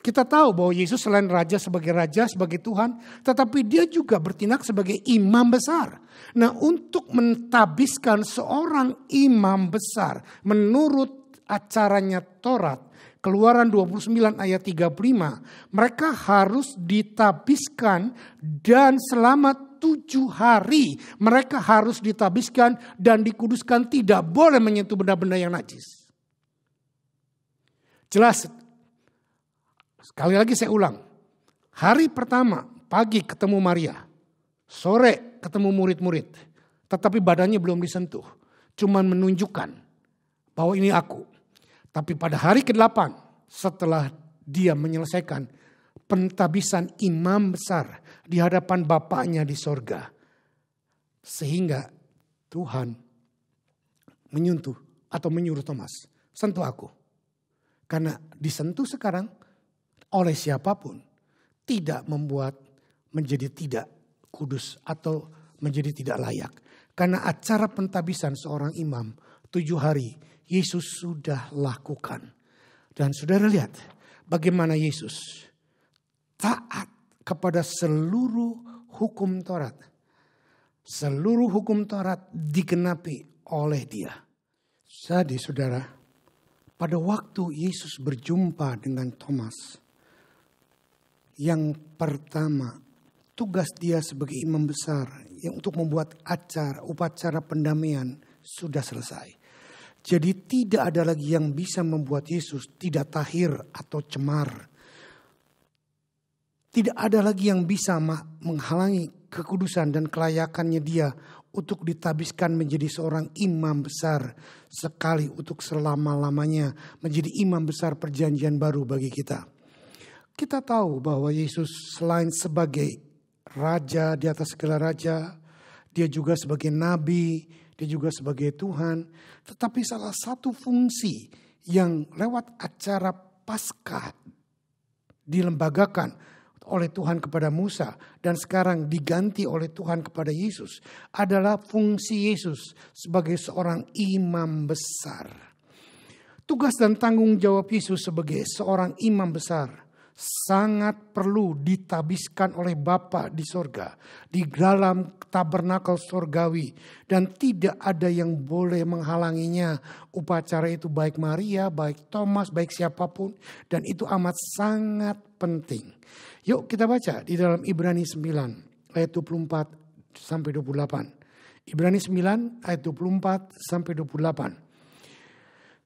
kita tahu bahwa Yesus selain raja, sebagai Tuhan, tetapi dia juga bertindak sebagai imam besar. Nah, untuk mentabiskan seorang imam besar menurut acaranya Taurat, Keluaran 29 ayat 35, mereka harus ditabiskan dan selama 7 hari mereka harus ditabiskan dan dikuduskan, tidak boleh menyentuh benda-benda yang najis. Jelas. Sekali lagi saya ulang. Hari pertama pagi ketemu Maria, sore ketemu murid-murid, tetapi badannya belum disentuh. Cuman menunjukkan bahwa ini aku. Tapi pada hari ke-8 setelah dia menyelesaikan pentabisan imam besar di hadapan Bapaknya di sorga. Sehingga Tuhan menyentuh atau menyuruh Thomas, sentuh aku. Karena disentuh sekarang oleh siapapun tidak membuat menjadi tidak kudus atau menjadi tidak layak. Karena acara pentabisan seorang imam 7 hari Yesus sudah lakukan. Dan saudara lihat bagaimana Yesus taat kepada seluruh hukum Taurat. Seluruh hukum Taurat digenapi oleh dia. Jadi saudara, pada waktu Yesus berjumpa dengan Thomas, yang pertama tugas dia sebagai imam besar yang untuk membuat upacara pendamaian sudah selesai. Jadi tidak ada lagi yang bisa membuat Yesus tidak tahir atau cemar. Tidak ada lagi yang bisa menghalangi kekudusan dan kelayakannya dia untuk ditabiskan menjadi seorang imam besar sekali untuk selama-lamanya, menjadi imam besar perjanjian baru bagi kita. Kita tahu bahwa Yesus selain sebagai raja di atas segala raja, dia juga sebagai nabi, dia juga sebagai Tuhan. Tetapi salah satu fungsi yang lewat acara Paskah dilembagakan oleh Tuhan kepada Musa dan sekarang diganti oleh Tuhan kepada Yesus adalah fungsi Yesus sebagai seorang imam besar. Tugas dan tanggung jawab Yesus sebagai seorang imam besar sangat perlu ditabiskan oleh Bapa di sorga, di dalam tabernakel sorgawi, dan tidak ada yang boleh menghalanginya. Upacara itu baik Maria, baik Thomas, baik siapapun, dan itu amat sangat penting. Yuk kita baca di dalam Ibrani 9 ayat 24 sampai 28. Ibrani 9 ayat 24 sampai 28.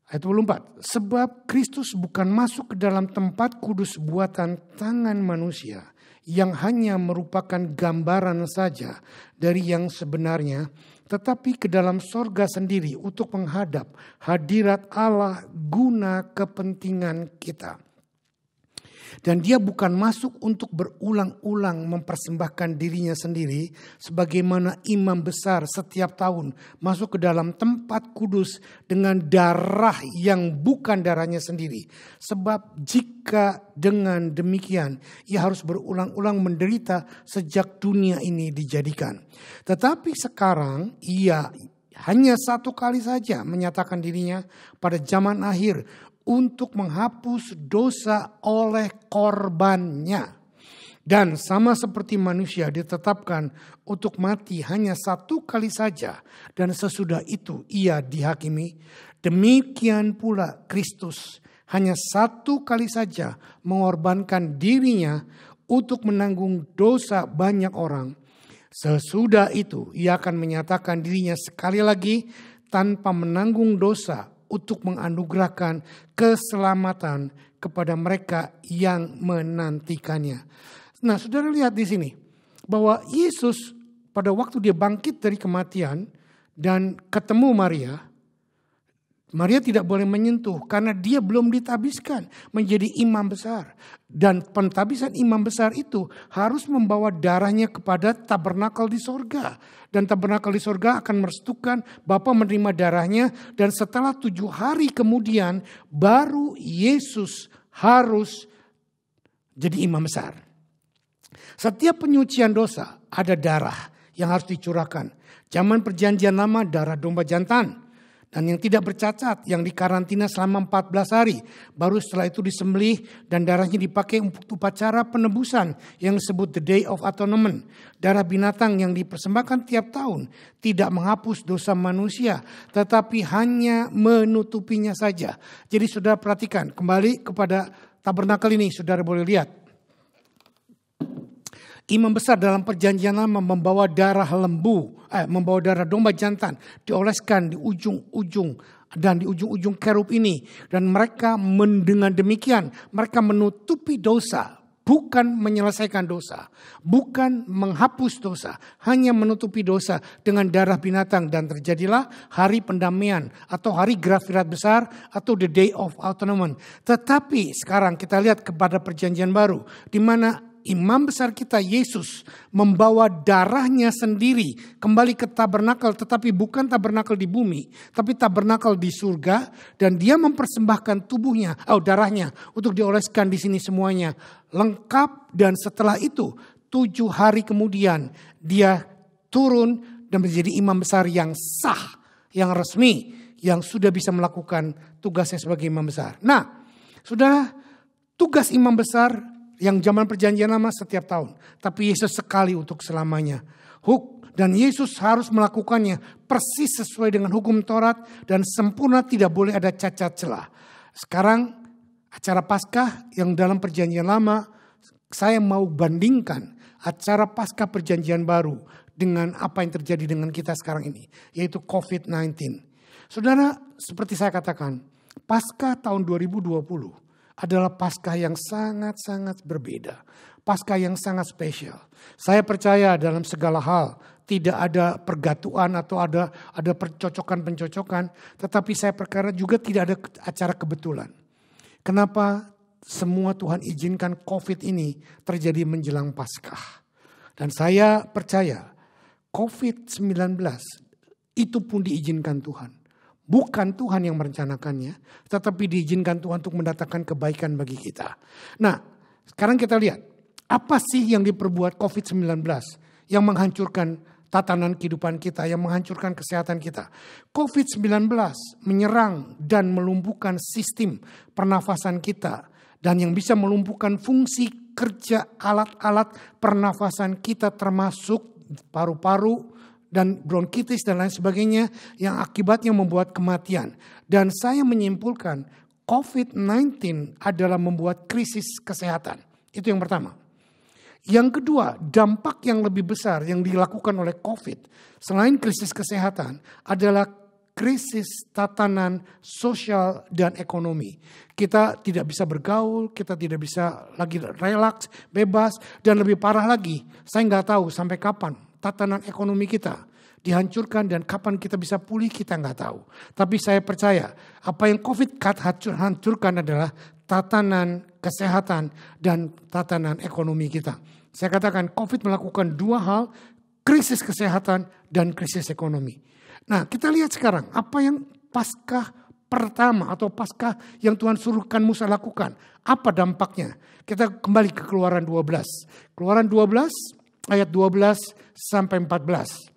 Ayat 24, sebab Kristus bukan masuk ke dalam tempat kudus buatan tangan manusia yang hanya merupakan gambaran saja dari yang sebenarnya, tetapi ke dalam sorga sendiri untuk menghadap hadirat Allah guna kepentingan kita. Dan dia bukan masuk untuk berulang-ulang mempersembahkan dirinya sendiri sebagaimana imam besar setiap tahun masuk ke dalam tempat kudus dengan darah yang bukan darahnya sendiri. Sebab jika dengan demikian ia harus berulang-ulang menderita sejak dunia ini dijadikan. Tetapi sekarang ia hanya satu kali saja menyatakan dirinya pada zaman akhir untuk menghapus dosa oleh korbannya. Dan sama seperti manusia ditetapkan untuk mati hanya satu kali saja. Dan sesudah itu ia dihakimi. Demikian pula Kristus hanya satu kali saja mengorbankan dirinya untuk menanggung dosa banyak orang. Sesudah itu ia akan menyatakan dirinya sekali lagi tanpa menanggung dosa untuk menganugerahkan keselamatan kepada mereka yang menantikannya. Nah, saudara lihat di sini bahwa Yesus pada waktu dia bangkit dari kematian dan ketemu Maria tidak boleh menyentuh karena dia belum ditabiskan menjadi imam besar. Dan pentabisan imam besar itu harus membawa darahnya kepada tabernakel di sorga. Dan tabernakel di sorga akan merestukan Bapa menerima darahnya. Dan setelah 7 hari kemudian baru Yesus harus jadi imam besar. Setiap penyucian dosa ada darah yang harus dicurahkan. Zaman perjanjian lama darah domba jantan. Dan yang tidak bercacat, yang dikarantina selama 14 hari. Baru setelah itu disembelih dan darahnya dipakai untuk upacara penebusan yang disebut The Day of Atonement. Darah binatang yang dipersembahkan tiap tahun tidak menghapus dosa manusia, tetapi hanya menutupinya saja. Jadi saudara perhatikan, kembali kepada tabernakel ini, saudara boleh lihat. Imam besar dalam perjanjian lama membawa darah membawa darah domba jantan, dioleskan di ujung-ujung dan di ujung-ujung kerub ini. Dan mereka dengan demikian, mereka menutupi dosa, bukan menyelesaikan dosa, bukan menghapus dosa, hanya menutupi dosa dengan darah binatang. Dan terjadilah hari pendamaian atau hari Grafirat besar atau the Day of Atonement. Tetapi sekarang kita lihat kepada perjanjian baru, di mana imam besar kita Yesus membawa darahnya sendiri kembali ke tabernakel, tetapi bukan tabernakel di bumi, tapi tabernakel di surga, dan dia mempersembahkan darahnya untuk dioleskan di sini semuanya lengkap. Dan setelah itu 7 hari kemudian dia turun dan menjadi imam besar yang sah, yang resmi, yang sudah bisa melakukan tugasnya sebagai imam besar. Nah, saudara, tugas imam besar yang zaman perjanjian lama setiap tahun. Tapi Yesus sekali untuk selamanya. Dan Yesus harus melakukannya persis sesuai dengan hukum Taurat dan sempurna, tidak boleh ada cacat celah. Sekarang acara Paskah yang dalam perjanjian lama, saya mau bandingkan acara Paskah perjanjian baru dengan apa yang terjadi dengan kita sekarang ini, yaitu COVID-19. Saudara, seperti saya katakan, Paskah tahun 2020 adalah Paskah yang sangat-sangat berbeda. Paskah yang sangat spesial. Saya percaya dalam segala hal tidak ada pergatuan atau ada pencocokan. Tetapi saya perkara juga tidak ada acara kebetulan. Kenapa semua Tuhan izinkan COVID ini terjadi menjelang Paskah. Dan saya percaya COVID-19 itu pun diizinkan Tuhan. Bukan Tuhan yang merencanakannya, tetapi diizinkan Tuhan untuk mendatangkan kebaikan bagi kita. Nah, sekarang kita lihat, apa sih yang diperbuat COVID-19 yang menghancurkan tatanan kehidupan kita, yang menghancurkan kesehatan kita. COVID-19 menyerang dan melumpuhkan sistem pernafasan kita, dan yang bisa melumpuhkan fungsi kerja alat-alat pernafasan kita termasuk paru-paru dan bronkitis dan lain sebagainya yang akibatnya membuat kematian. Dan saya menyimpulkan COVID-19 adalah membuat krisis kesehatan. Itu yang pertama. Yang kedua, dampak yang lebih besar yang dilakukan oleh COVID selain krisis kesehatan adalah krisis tatanan sosial dan ekonomi. Kita tidak bisa bergaul, kita tidak bisa lagi relaks, bebas, dan lebih parah lagi, saya nggak tahu sampai kapan tatanan ekonomi kita dihancurkan dan kapan kita bisa pulih kita nggak tahu. Tapi saya percaya apa yang COVID hancurkan adalah tatanan kesehatan dan tatanan ekonomi kita. Saya katakan COVID melakukan dua hal, krisis kesehatan dan krisis ekonomi. Nah, kita lihat sekarang apa yang Paskah pertama atau Paskah yang Tuhan suruhkan Musa lakukan. Apa dampaknya? Kita kembali ke Keluaran 12. Keluaran 12 ayat 12 sampai 14.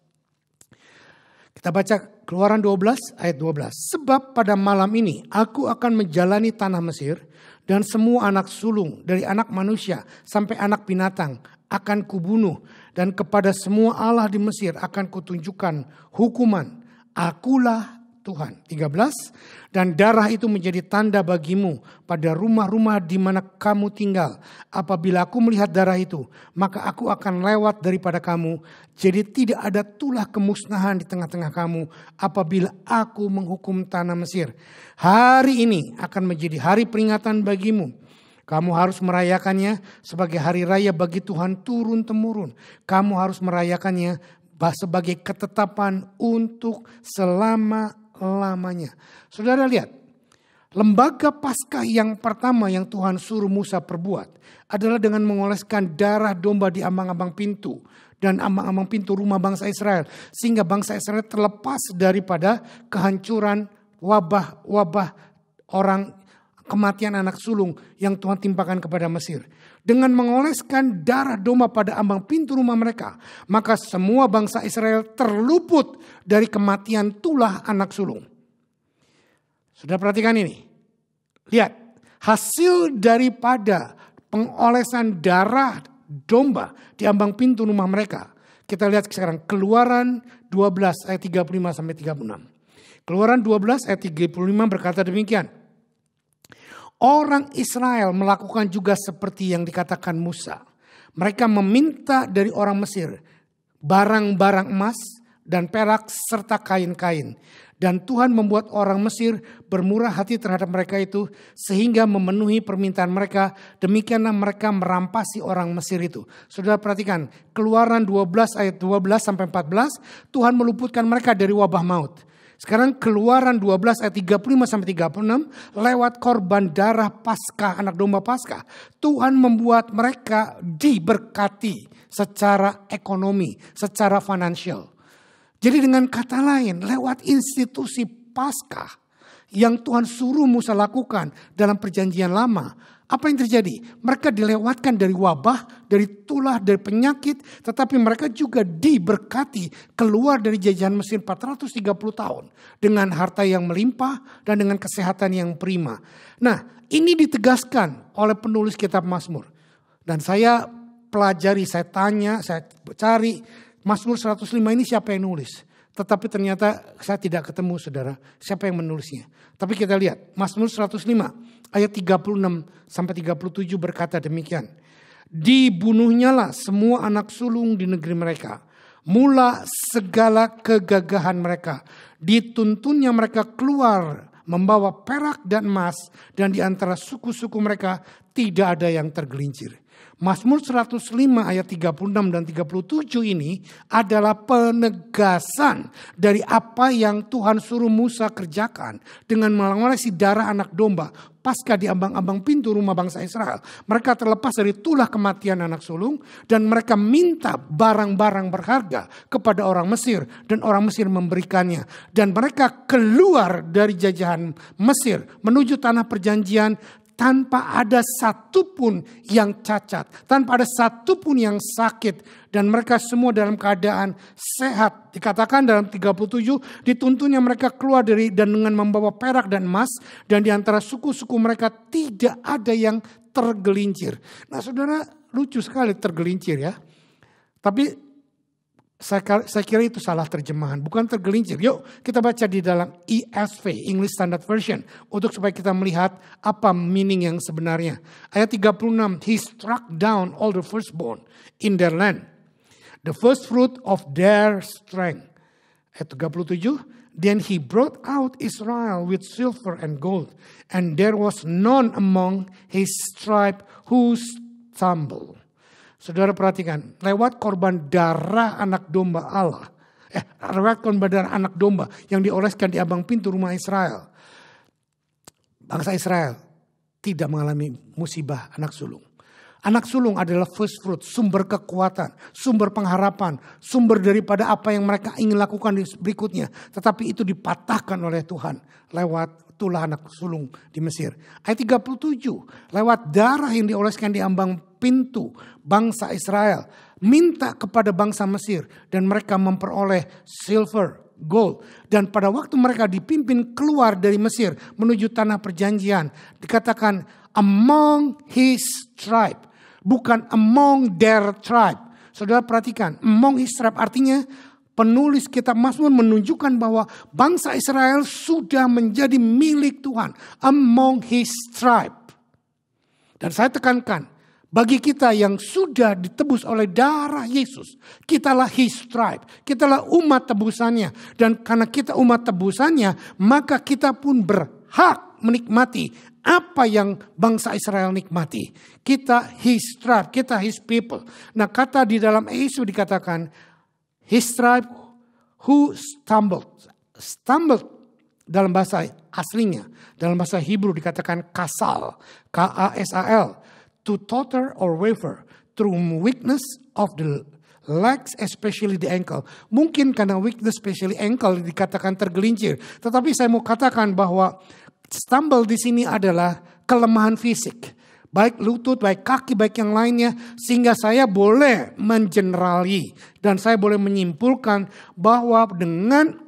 Kita baca Keluaran 12 ayat 12. Sebab pada malam ini aku akan menjalani tanah Mesir, dan semua anak sulung dari anak manusia sampai anak binatang akan kubunuh, dan kepada semua Allah di Mesir akan kutunjukkan hukuman. Akulah Tuhan. 13. Dan darah itu menjadi tanda bagimu pada rumah-rumah di mana kamu tinggal. Apabila aku melihat darah itu, maka aku akan lewat daripada kamu. Jadi tidak ada tulah kemusnahan di tengah-tengah kamu apabila aku menghukum tanah Mesir. Hari ini akan menjadi hari peringatan bagimu. Kamu harus merayakannya sebagai hari raya bagi Tuhan turun-temurun. Kamu harus merayakannya sebagai ketetapan untuk selama-lamanya. Saudara lihat, lembaga Paskah yang pertama yang Tuhan suruh Musa perbuat adalah dengan mengoleskan darah domba di ambang-ambang pintu dan ambang-ambang pintu rumah bangsa Israel, sehingga bangsa Israel terlepas daripada kehancuran wabah orang, kematian anak sulung yang Tuhan timpakan kepada Mesir. Dengan mengoleskan darah domba pada ambang pintu rumah mereka, maka semua bangsa Israel terluput dari kematian tulah anak sulung. Sudah perhatikan ini. Lihat, hasil daripada pengolesan darah domba di ambang pintu rumah mereka. Kita lihat sekarang Keluaran 12 ayat 35 sampai 36. Keluaran 12 ayat 35 berkata demikian. Orang Israel melakukan juga seperti yang dikatakan Musa. Mereka meminta dari orang Mesir barang-barang emas dan perak serta kain-kain. Dan Tuhan membuat orang Mesir bermurah hati terhadap mereka itu sehingga memenuhi permintaan mereka. Demikianlah mereka merampasi orang Mesir itu. Saudara perhatikan, Keluaran 12 ayat 12 sampai 14, Tuhan meluputkan mereka dari wabah maut. Sekarang Keluaran 12 ayat 35 sampai 36 lewat korban darah Paskah, anak domba Paskah, Tuhan membuat mereka diberkati secara ekonomi, secara finansial. Jadi dengan kata lain, lewat institusi Paskah yang Tuhan suruh Musa lakukan dalam perjanjian lama, apa yang terjadi? Mereka dilewatkan dari wabah, dari tulah, dari penyakit. Tetapi mereka juga diberkati keluar dari jajahan Mesir 430 tahun. Dengan harta yang melimpah dan dengan kesehatan yang prima. Nah, ini ditegaskan oleh penulis kitab Mazmur. Dan saya pelajari, saya tanya, saya cari Mazmur 105 ini siapa yang nulis. Tetapi ternyata saya tidak ketemu saudara siapa yang menulisnya. Tapi kita lihat Mazmur 105 ayat 36 sampai 37 berkata demikian. Dibunuhnyalah semua anak sulung di negeri mereka. Mula segala kegagahan mereka. Dituntunnya mereka keluar membawa perak dan emas. Dan di antara suku-suku mereka tidak ada yang tergelincir. Mazmur 105 ayat 36 dan 37 ini adalah penegasan dari apa yang Tuhan suruh Musa kerjakan dengan melangasi darah anak domba pasca di ambang-ambang pintu rumah bangsa Israel. Mereka terlepas dari tulah kematian anak sulung dan mereka minta barang-barang berharga kepada orang Mesir dan orang Mesir memberikannya. Dan mereka keluar dari jajahan Mesir menuju tanah perjanjian tanpa ada satupun yang cacat, tanpa ada satupun yang sakit. Dan mereka semua dalam keadaan sehat. Dikatakan dalam 37, dituntunnya mereka keluar dari dan dengan membawa perak dan emas. Dan di antara suku-suku mereka tidak ada yang tergelincir. Nah saudara, lucu sekali tergelincir ya. Tapi saya kira itu salah terjemahan, bukan tergelincir. Yuk kita baca di dalam ESV, English Standard Version, untuk supaya kita melihat apa meaning yang sebenarnya. Ayat 36, he struck down all the firstborn in their land, the first fruit of their strength. Ayat 37, then he brought out Israel with silver and gold, and there was none among his tribe who stumbled. Saudara perhatikan, lewat korban darah anak domba Allah. Lewat korban darah anak domba yang dioleskan di ambang pintu rumah Israel. Bangsa Israel tidak mengalami musibah anak sulung. Anak sulung adalah first fruit, sumber kekuatan, sumber pengharapan, sumber daripada apa yang mereka ingin lakukan berikutnya. Tetapi itu dipatahkan oleh Tuhan lewat tulah anak sulung di Mesir. Ayat 37, lewat darah yang dioleskan di ambang pintu bangsa Israel, minta kepada bangsa Mesir dan mereka memperoleh silver, gold. Dan pada waktu mereka dipimpin keluar dari Mesir menuju tanah perjanjian, dikatakan among his tribe, bukan among their tribe. Saudara perhatikan, among his tribe artinya penulis kitab Mazmur menunjukkan bahwa bangsa Israel sudah menjadi milik Tuhan. Among his tribe. Dan saya tekankan, bagi kita yang sudah ditebus oleh darah Yesus, kitalah his tribe, kitalah umat tebusannya. Dan karena kita umat tebusannya, maka kita pun berhak menikmati apa yang bangsa Israel nikmati. Kita his tribe, kita his people. Nah kata di dalam Yesus dikatakan, his tribe who stumbled. Stumbled dalam bahasa aslinya, dalam bahasa Hebrew dikatakan kasal, K-A-S-A-L. To totter or waver through weakness of the legs, especially the ankle. Mungkin karena weakness, especially ankle, dikatakan tergelincir. Tetapi saya mau katakan bahwa stumble di sini adalah kelemahan fisik. Baik lutut, baik kaki, baik yang lainnya. Sehingga saya boleh mengenerali. Dan saya boleh menyimpulkan bahwa dengan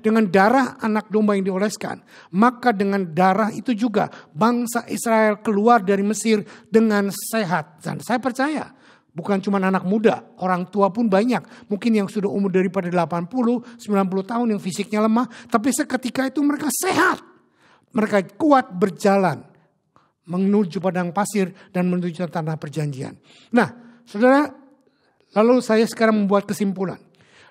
dengan darah anak domba yang dioleskan, maka dengan darah itu juga bangsa Israel keluar dari Mesir dengan sehat. Dan saya percaya bukan cuma anak muda, orang tua pun banyak. Mungkin yang sudah umur daripada 80, 90 tahun yang fisiknya lemah, tapi seketika itu mereka sehat. Mereka kuat berjalan menuju padang pasir dan menuju tanah perjanjian. Nah, saudara, lalu saya sekarang membuat kesimpulan.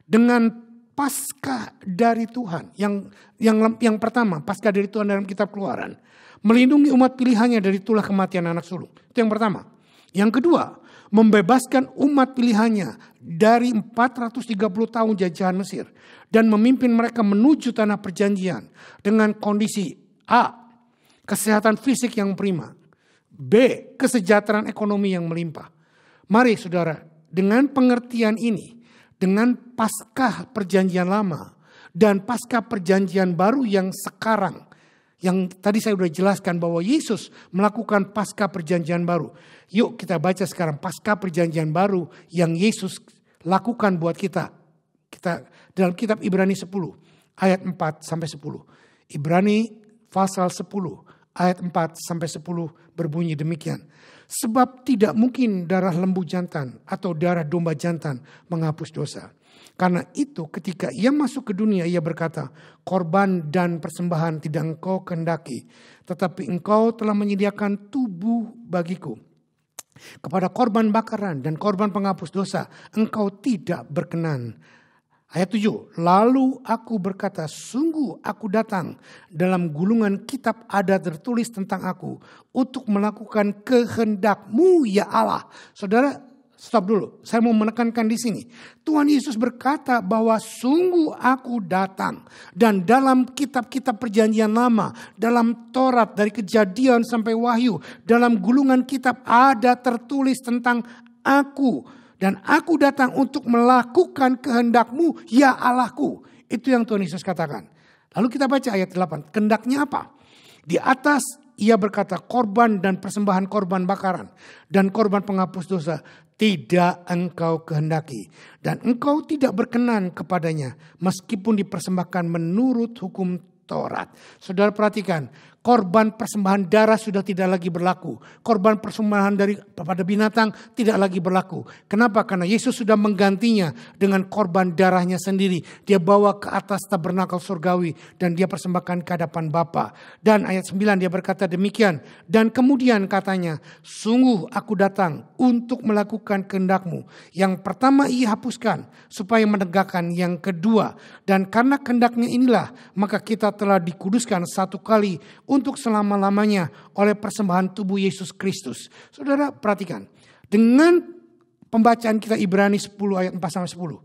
Dengan pasca dari Tuhan. Yang pertama, pasca dari Tuhan dalam kitab Keluaran. Melindungi umat pilihannya dari tulah kematian anak sulung. Itu yang pertama. Yang kedua, membebaskan umat pilihannya dari 430 tahun jajahan Mesir. Dan memimpin mereka menuju tanah perjanjian. Dengan kondisi A, kesehatan fisik yang prima. B, kesejahteraan ekonomi yang melimpah. Mari saudara, dengan pengertian ini, dengan paskah perjanjian lama, Dan pasca perjanjian baru yang sekarang, yang tadi saya sudah jelaskan bahwa Yesus melakukan pasca perjanjian baru. Yuk kita baca sekarang pasca perjanjian baru yang Yesus lakukan buat kita. Kita dalam kitab Ibrani 10 ayat 4 sampai 10. Ibrani pasal 10 ayat 4 sampai 10 berbunyi demikian. Sebab tidak mungkin darah lembu jantan atau darah domba jantan menghapus dosa. Karena itu ketika ia masuk ke dunia ia berkata, korban dan persembahan tidak engkau kehendaki, tetapi engkau telah menyediakan tubuh bagiku. Kepada korban bakaran dan korban penghapus dosa engkau tidak berkenan. Ayat 7, lalu aku berkata, sungguh aku datang, dalam gulungan kitab ada tertulis tentang aku, untuk melakukan kehendak-Mu ya Allah. Saudara, stop dulu, saya mau menekankan di sini. Tuhan Yesus berkata bahwa sungguh aku datang. Dan dalam kitab-kitab perjanjian lama, dalam Taurat dari Kejadian sampai Wahyu, dalam gulungan kitab ada tertulis tentang aku. Dan aku datang untuk melakukan kehendak-Mu ya Allahku. Itu yang Tuhan Yesus katakan. Lalu kita baca ayat 8. Kehendaknya apa? Di atas ia berkata korban dan persembahan korban bakaran dan korban penghapus dosa tidak engkau kehendaki. Dan engkau tidak berkenan kepadanya meskipun dipersembahkan menurut hukum Taurat. Saudara perhatikan, korban persembahan darah sudah tidak lagi berlaku. Korban persembahan pada binatang tidak lagi berlaku. Kenapa? Karena Yesus sudah menggantinya dengan korban darahnya sendiri. Dia bawa ke atas tabernakel surgawi dan dia persembahkan ke hadapan Bapa. Dan ayat 9 dia berkata demikian. Dan kemudian katanya, sungguh aku datang untuk melakukan kehendak-Mu. Yang pertama ia hapuskan supaya menegakkan yang kedua. Dan karena kehendaknya inilah maka kita telah dikuduskan satu kali untuk selama-lamanya oleh persembahan tubuh Yesus Kristus. Saudara perhatikan, dengan pembacaan kita Ibrani 10 ayat 4-10,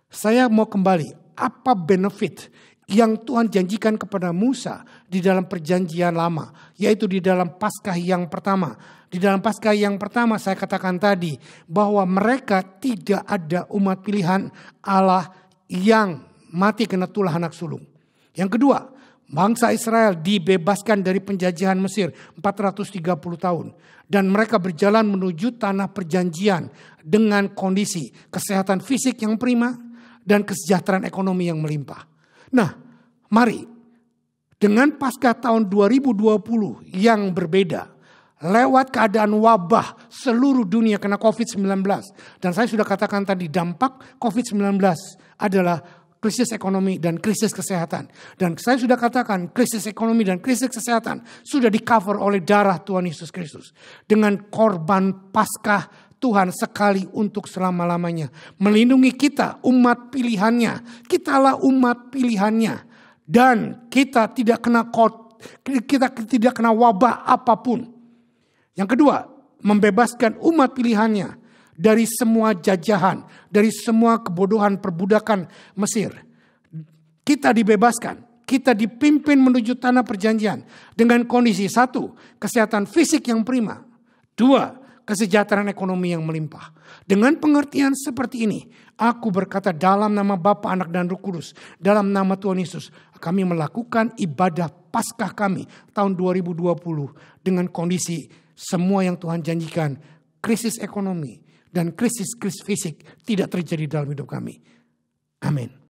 saya mau kembali, apa benefit yang Tuhan janjikan kepada Musa di dalam perjanjian lama, yaitu di dalam Paskah yang pertama. Di dalam Paskah yang pertama saya katakan tadi bahwa mereka tidak ada umat pilihan Allah yang mati kena tulah anak sulung. Yang kedua, bangsa Israel dibebaskan dari penjajahan Mesir 430 tahun. Dan mereka berjalan menuju tanah perjanjian dengan kondisi kesehatan fisik yang prima dan kesejahteraan ekonomi yang melimpah. Nah, mari dengan Paskah tahun 2020 yang berbeda, lewat keadaan wabah seluruh dunia kena COVID-19. Dan saya sudah katakan tadi dampak COVID-19 adalah krisis ekonomi dan krisis kesehatan. Dan saya sudah katakan krisis ekonomi dan krisis kesehatan sudah di-cover oleh darah Tuhan Yesus Kristus. Dengan korban Paskah Tuhan sekali untuk selama-lamanya. Melindungi kita umat pilihannya. Kitalah umat pilihannya. Dan kita tidak kena wabah apapun. Yang kedua, membebaskan umat pilihannya dari semua jajahan, dari semua kebodohan perbudakan Mesir. Kita dibebaskan, kita dipimpin menuju tanah perjanjian dengan kondisi 1, kesehatan fisik yang prima. 2, kesejahteraan ekonomi yang melimpah. Dengan pengertian seperti ini, aku berkata dalam nama Bapa, Anak dan Roh Kudus, dalam nama Tuhan Yesus, kami melakukan ibadah Paskah kami tahun 2020 dengan kondisi semua yang Tuhan janjikan, krisis ekonomi dan krisis fisik tidak terjadi dalam hidup kami. Amin.